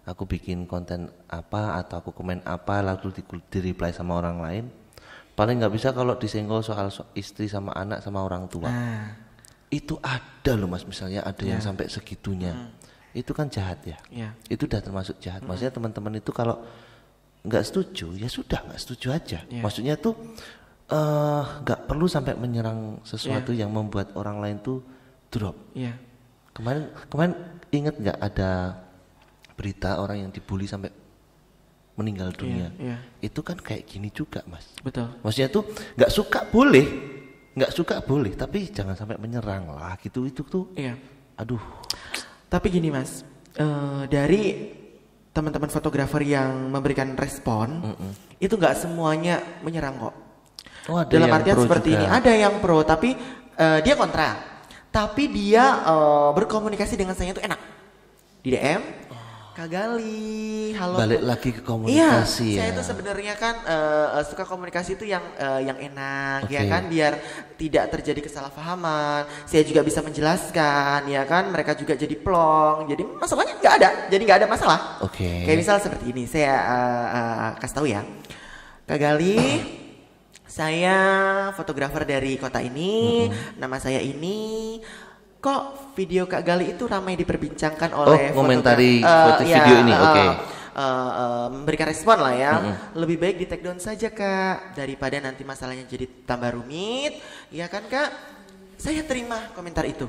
aku bikin konten apa atau aku komen apa lalu di reply sama orang lain, paling nggak bisa kalau disenggol soal istri sama anak sama orang tua. itu ada loh Mas, misalnya ada yang sampai segitunya. Itu kan jahat ya. Itu udah termasuk jahat. Maksudnya teman-teman itu kalau nggak setuju ya sudah nggak setuju aja. Maksudnya tuh nggak perlu sampai menyerang sesuatu yang membuat orang lain tuh drop. Kemarin ingat nggak ada berita orang yang dibully sampai meninggal dunia? Itu kan kayak gini juga Mas. Betul. Maksudnya tuh nggak suka boleh, tapi jangan sampai menyerang lah gitu. Itu tuh. Aduh. Tapi gini Mas, dari teman-teman fotografer yang memberikan respon, itu nggak semuanya menyerang kok. Dalam artian seperti ini, ada yang pro, tapi dia kontra. Tapi dia berkomunikasi dengan saya itu enak. Di DM, Kak Gali, halo. Balik lagi ke komunikasi saya itu sebenarnya kan suka komunikasi itu yang enak, ya kan, biar tidak terjadi kesalahpahaman. Saya juga bisa menjelaskan, ya kan, mereka juga jadi plong. Jadi masalahnya nggak ada, jadi nggak ada masalah. Kayak misal seperti ini, saya kasih tahu ya, Kak Gali. Saya fotografer dari kota ini, nama saya ini. Kok video Kak Gali itu ramai diperbincangkan oleh komentari foto video ini, memberikan respon lah ya. Lebih baik di take down saja Kak, daripada nanti masalahnya jadi tambah rumit, ya kan Kak? Saya terima komentar itu.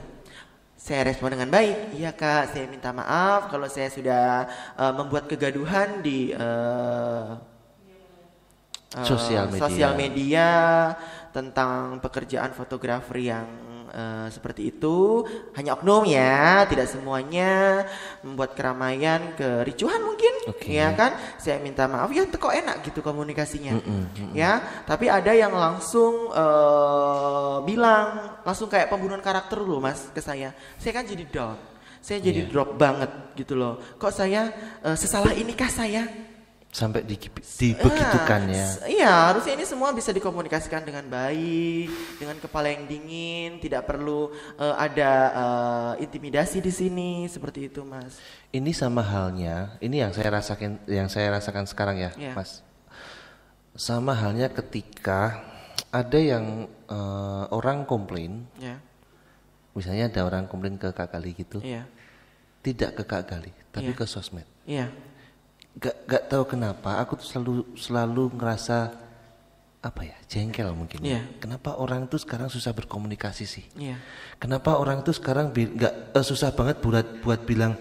Saya respon dengan baik, iya Kak, saya minta maaf kalau saya sudah membuat kegaduhan di sosial media tentang pekerjaan fotografer yang seperti itu. Hanya oknum ya, tidak semuanya membuat keramaian, kericuhan mungkin, ya kan? Saya minta maaf ya, kok enak gitu komunikasinya, ya. Tapi ada yang langsung bilang, langsung kayak pembunuhan karakter loh Mas ke saya. Saya kan jadi down, saya jadi drop banget gitu loh. Kok saya sesalah inikah saya? Sampai dibegitukan ya. Iya, harusnya ini semua bisa dikomunikasikan dengan baik, dengan kepala yang dingin, tidak perlu ada intimidasi di sini, seperti itu, Mas. Ini sama halnya, ini yang saya rasakan sekarang ya, Mas. Sama halnya ketika ada yang orang komplain, misalnya ada orang komplain ke Kak Gali gitu, tidak ke Kak Gali, tapi ke sosmed. Gak tahu kenapa aku tuh selalu ngerasa apa ya, jengkel mungkin. Kenapa orang itu sekarang susah berkomunikasi sih? Kenapa orang itu sekarang susah banget buat bilang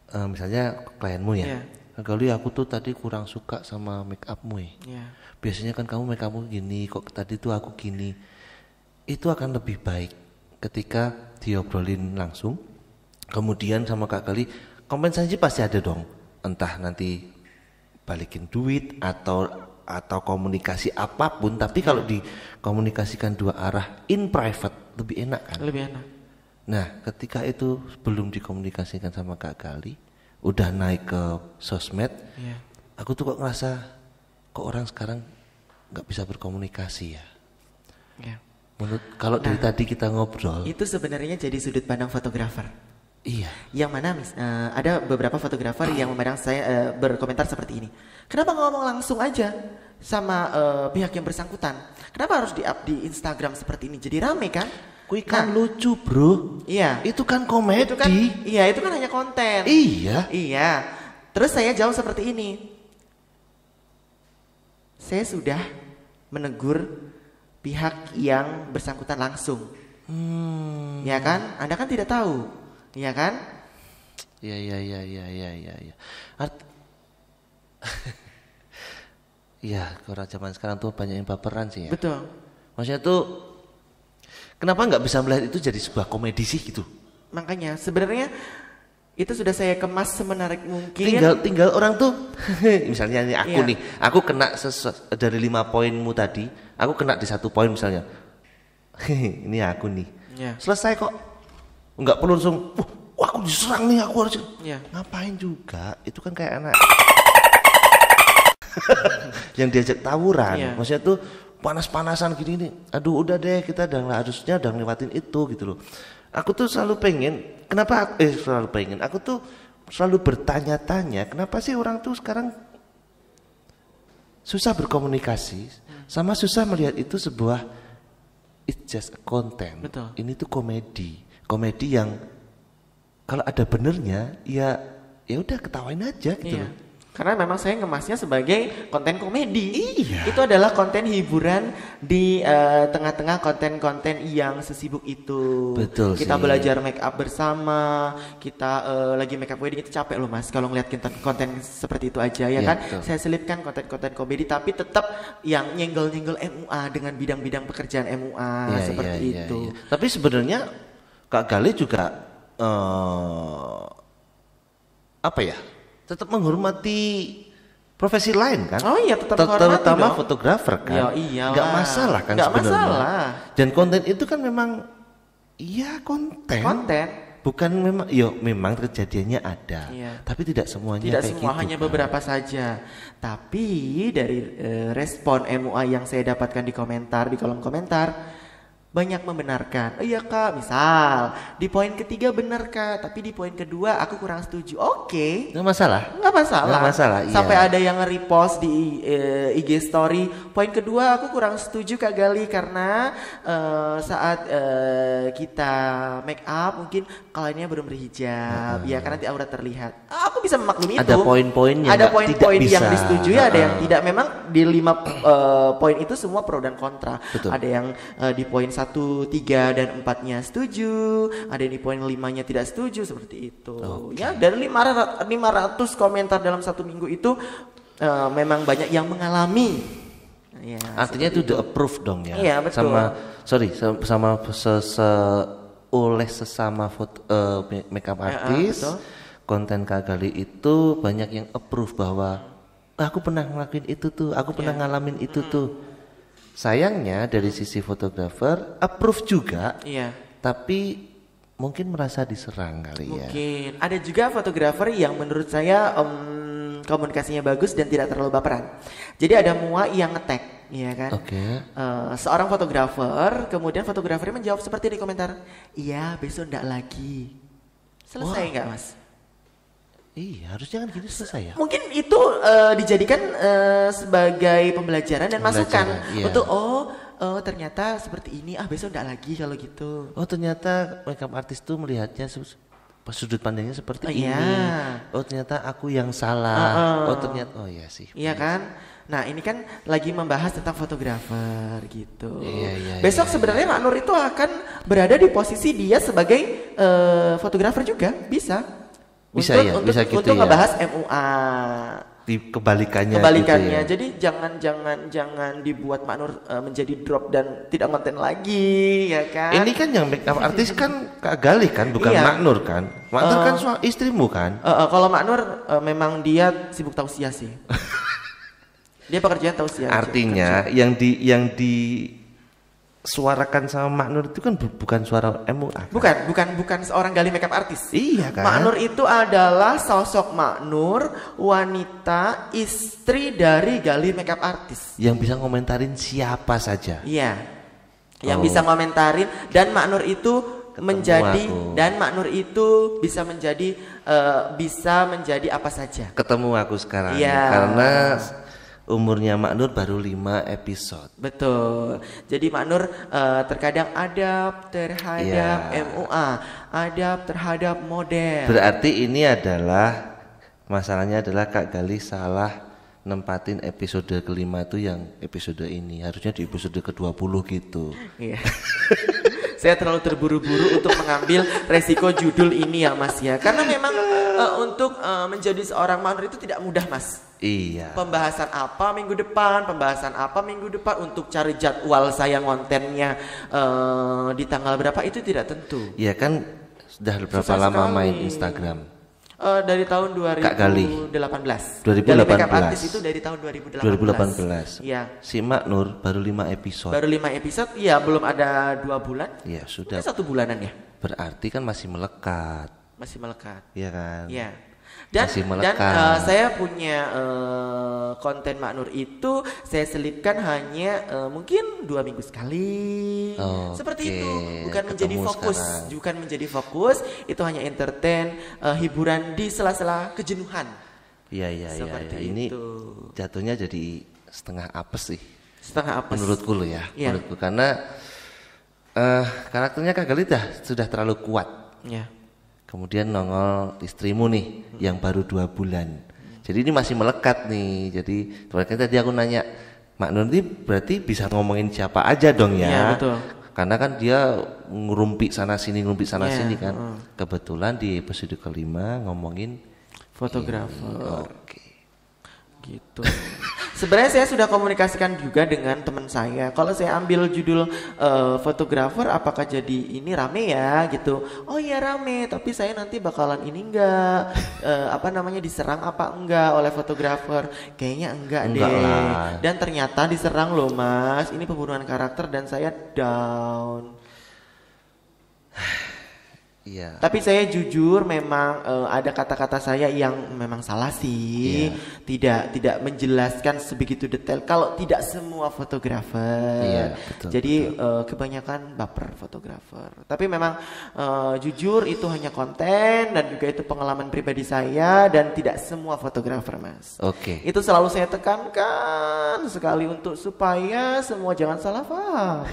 misalnya klienmu ya, Gali aku tuh tadi kurang suka sama make upmu ya. Biasanya kan kamu make upmu gini, kok tadi tuh aku gini. Itu akan lebih baik ketika diobrolin langsung. Kemudian sama Kak Gali kompensasi pasti ada dong. Entah nanti balikin duit atau komunikasi apapun, tapi kalau dikomunikasikan dua arah in private lebih enak kan? Lebih enak. Nah, ketika itu belum dikomunikasikan sama Kak Gali, udah naik ke sosmed, aku tuh kok ngerasa kok orang sekarang nggak bisa berkomunikasi ya. Menurut kalau dari tadi kita ngobrol, itu sebenarnya jadi sudut pandang fotografer. Yang mana ada beberapa fotografer yang memandang saya berkomentar seperti ini. Kenapa ngomong langsung aja sama pihak yang bersangkutan? Kenapa harus di-up di Instagram seperti ini? Jadi rame kan? Kui kan lucu bro. Itu kan komedi. Itu kan hanya konten. Terus saya jawab seperti ini. Saya sudah menegur pihak yang bersangkutan langsung. Ya kan? Anda kan tidak tahu. Iya kan? Iya. Iya, orang zaman sekarang tuh banyak yang baperan sih ya. Betul. Maksudnya tuh kenapa nggak bisa melihat itu jadi sebuah komedi sih gitu? Makanya sebenarnya itu sudah saya kemas semenarik mungkin. Tinggal orang tuh, misalnya ini aku nih, aku kena dari 5 poinmu tadi, aku kena di 1 poin misalnya. Ini aku nih. Selesai kok. Enggak perlu langsung, aku diserang nih, aku harus ngapain juga, itu kan kayak anak yang diajak tawuran, maksudnya tuh panas-panasan gini nih, aduh udah deh kita harusnya udah ngelewatin itu gitu loh. Aku tuh selalu pengen, aku tuh selalu bertanya-tanya, kenapa sih orang tuh sekarang susah berkomunikasi, sama susah melihat itu sebuah it's just a content. Betul. Ini tuh komedi yang kalau ada benernya ya udah ketawain aja gitu. Iya. Karena memang saya ngemasnya sebagai konten komedi. Iya. Itu adalah konten hiburan di tengah-tengah konten-konten yang sesibuk itu. Betul Kita sih. belajar make up bersama, kita lagi make up wedding itu capek loh Mas kalau ngeliat konten seperti itu aja ya Iya, kan. betul. Saya selipkan konten-konten komedi tapi tetap yang nyenggol-nyenggol MUA dengan bidang-bidang pekerjaan MUA Iya, seperti iya, itu. iya. Tapi sebenarnya Kak Gali juga apa ya? Tetap menghormati profesi lain kan? Oh iya, tetap menghormati terutama dong. fotografer kan? Ya iyalah. Nggak masalah kan Nggak sebenarnya. masalah. Dan konten itu kan memang konten. Konten. Bukan memang kejadiannya ada, Iya. tapi tidak semuanya Tidak kayak semua gitu, hanya kan? beberapa saja. Tapi dari respon MUA yang saya dapatkan di kolom komentar banyak membenarkan. Oh iya Kak, misal di poin ketiga benar Kak, tapi di poin kedua aku kurang setuju. Oke. Nggak masalah. Nggak masalah. Nggak masalah, iya. Sampai ada yang nge-repost di IG story. Poin kedua aku kurang setuju Kak Gali karena saat kita make up mungkin kainnya belum berhijab. Ya kan nanti aurat terlihat. Aku bisa memaklumi itu. Ada poin-poin yang ada nggak- poin-poin tidak yang bisa. disetujui, ada yang tidak. Memang di 5 poin itu semua pro dan kontra. Betul. Ada yang di poin 1, 3 dan 4-nya setuju, ada yang di poin 5-nya tidak setuju seperti itu. Ya, dari 500 komentar dalam 1 minggu itu memang banyak yang mengalami. Ya, Artinya itu udah approve dong ya. Iya, betul. Oleh sesama makeup artist, betul. konten Kak Gali itu banyak yang approve bahwa aku pernah ngelakuin itu tuh, aku pernah ngalamin itu tuh. Sayangnya dari sisi fotografer approve juga, Iya. tapi mungkin merasa diserang kali ya. Mungkin ada juga fotografer yang menurut saya komunikasinya bagus dan tidak terlalu baperan. Jadi ada MUA yang nge-tag, ya kan? Oke. Seorang fotografer, kemudian fotografernya menjawab seperti di komentar, iya besok ndak lagi. Selesai nggak Mas? Iya, harusnya kan gini selesai ya. Mungkin itu dijadikan sebagai pembelajaran dan masukan Iya. untuk ternyata seperti ini, besok ndak lagi kalau gitu. Oh ternyata makeup artist tuh melihatnya sudut pandangnya seperti ini. Iya. Oh ternyata aku yang salah. Oh ternyata, oh iya sih. Iya kan? Nah ini kan lagi membahas tentang fotografer gitu. Iya, Besok sebenarnya Mak Nur itu akan berada di posisi dia sebagai fotografer juga, bisa. Bisa ya, bisa gitu untuk ya. ngebahas MUA. Di kebalikannya. Kebalikannya, gitu ya. jadi jangan dibuat Mak Nur menjadi drop dan tidak konten lagi, ya kan? Ini kan yang makeup artist kan Kak Gali kan, bukan Iya. Mak Nur kan. Mak Nur kan istrimu kan. Kalau Mak Nur memang dia sibuk tausiah sih. Dia pekerjaan tausiah. aja, Artinya yang disuarakan sama Mak Nur itu kan bukan suara MUA. Kan? Bukan seorang Gali makeup artist. Iya kan. Mak Nur itu adalah sosok Mak Nur, wanita istri dari Gali makeup artist. Yang bisa ngomentarin siapa saja. Iya. Yang bisa ngomentarin dan Mak Nur itu Mak Nur itu bisa menjadi apa saja. Ketemu aku sekarang. Iya. Karena umurnya Mak Nur baru 5 episode. Betul. Jadi Mak Nur terkadang adab terhadap MUA, adab terhadap model. Berarti ini adalah masalahnya adalah Kak Gali salah nempatin episode kelima itu yang episode ini. Harusnya di episode ke-20 gitu. Iya. Saya terlalu terburu-buru untuk mengambil resiko judul ini ya Mas ya. Karena memang untuk menjadi seorang Mak Nur itu tidak mudah Mas. Iya. Pembahasan apa minggu depan untuk cari jadwal saya ngontennya di tanggal berapa itu tidak tentu. Iya kan sudah berapa Susah lama sekali. main Instagram? Dari tahun Kak Gali. 2018. 2018. Gali Makeup Artist itu dari tahun 2018. 2018. Iya. Si Mak Nur baru 5 episode. Baru 5 episode, iya belum ada 2 bulan. Iya sudah. Mungkin 1 bulanan ya. Berarti kan masih melekat. Masih melekat. Iya kan? Iya. Dan Masih melekat. saya punya konten Mak Nur itu saya selipkan hanya mungkin 2 minggu sekali. Seperti Oke, itu. Bukan menjadi ketemu fokus, sekarang. bukan menjadi fokus, itu hanya entertain, hiburan di sela-sela kejenuhan. Iya. Seperti Ini itu. jatuhnya jadi setengah apes sih. Setengah apa? Menurutku loh ya. Iya. Menurutku karena Karakternya Kak Gali sudah terlalu kuat. Ya. Kemudian nongol istrimu nih yang baru 2 bulan. Jadi ini masih melekat nih. Jadi tadi aku nanya, Mak Nur ini berarti bisa ngomongin siapa aja dong ya? Iya, betul. Karena kan dia ngerumpi sana sini sini kan. Kebetulan di episode kelima ngomongin fotografer. Oke. Gitu. Sebenarnya saya sudah komunikasikan juga dengan teman saya. Kalau saya ambil judul fotografer, apakah jadi ini rame ya gitu? Oh iya rame, tapi saya nanti bakalan ini enggak diserang apa enggak oleh fotografer? Kayaknya enggak deh. Lah. Dan ternyata diserang loh Mas. Ini pembunuhan karakter dan saya down. Iya. Tapi saya jujur memang ada kata-kata saya yang memang salah sih. Iya. Tidak menjelaskan sebegitu detail kalau tidak semua fotografer. Iya, betul, jadi kebanyakan baper fotografer. Tapi memang jujur itu hanya konten dan juga itu pengalaman pribadi saya dan tidak semua fotografer Mas. Oke. Itu selalu saya tekankan sekali untuk supaya semua jangan salah paham.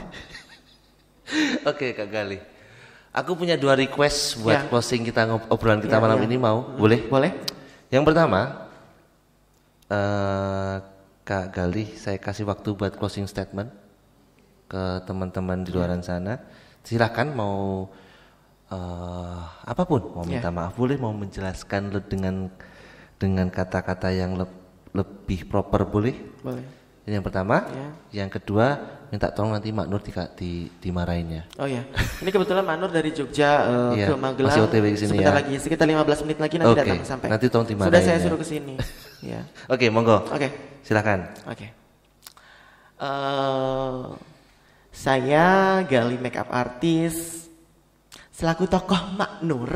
Oke Kak Gali. Aku punya 2 request buat closing kita obrolan kita malam ini, mau? Boleh? Boleh. Yang pertama, Kak Gali, saya kasih waktu buat closing statement ke teman-teman di luaran sana. Silakan mau apapun, mau minta maaf boleh, mau menjelaskan dengan kata-kata yang lebih proper boleh. Boleh. Yang pertama, yang kedua minta tolong nanti Mak Nur dimarahin ya. Oh ya, ini kebetulan Mak Nur dari Jogja ke Magelang. Masih OTW ke sini sebentar ya. lagi, sekitar 15 menit lagi nanti datang sampai. Nanti tolong dimarahin. Sudah saya ya. suruh ke sini. Ya. Oke, monggo. Oke. Silakan. Oke. Saya Gali Makeup Artist selaku tokoh Mak Nur.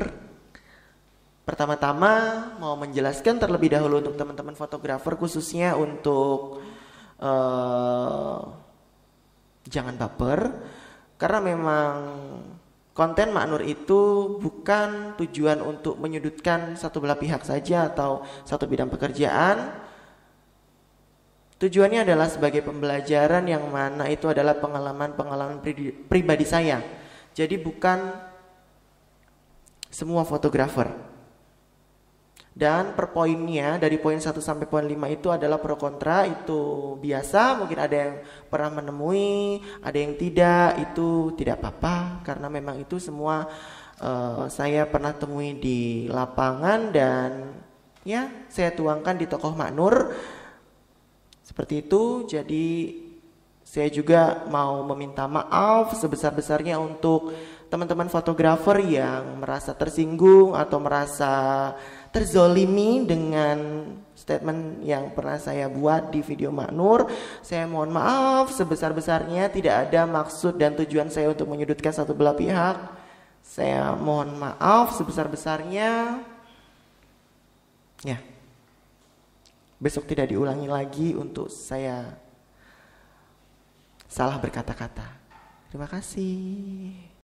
Pertama-tama mau menjelaskan terlebih dahulu untuk teman-teman fotografer, khususnya untuk jangan baper, karena memang konten Mak Nur itu bukan tujuan untuk menyudutkan satu belah pihak saja atau satu bidang pekerjaan. Tujuannya adalah sebagai pembelajaran yang mana itu adalah pengalaman pribadi saya. Jadi bukan semua fotografer. Dan per poinnya dari poin 1 sampai poin 5 itu adalah pro kontra, itu biasa, mungkin ada yang pernah menemui, ada yang tidak, itu tidak apa-apa karena memang itu semua saya pernah temui di lapangan dan ya saya tuangkan di tokoh Mak Nur. Seperti itu, jadi saya juga mau meminta maaf sebesar-besarnya untuk teman-teman fotografer yang merasa tersinggung atau merasa terzolimi dengan statement yang pernah saya buat di video Mak Nur. Saya mohon maaf sebesar-besarnya, tidak ada maksud dan tujuan saya untuk menyudutkan satu belah pihak. Saya mohon maaf sebesar-besarnya. Ya. Besok tidak diulangi lagi untuk saya salah berkata-kata. Terima kasih.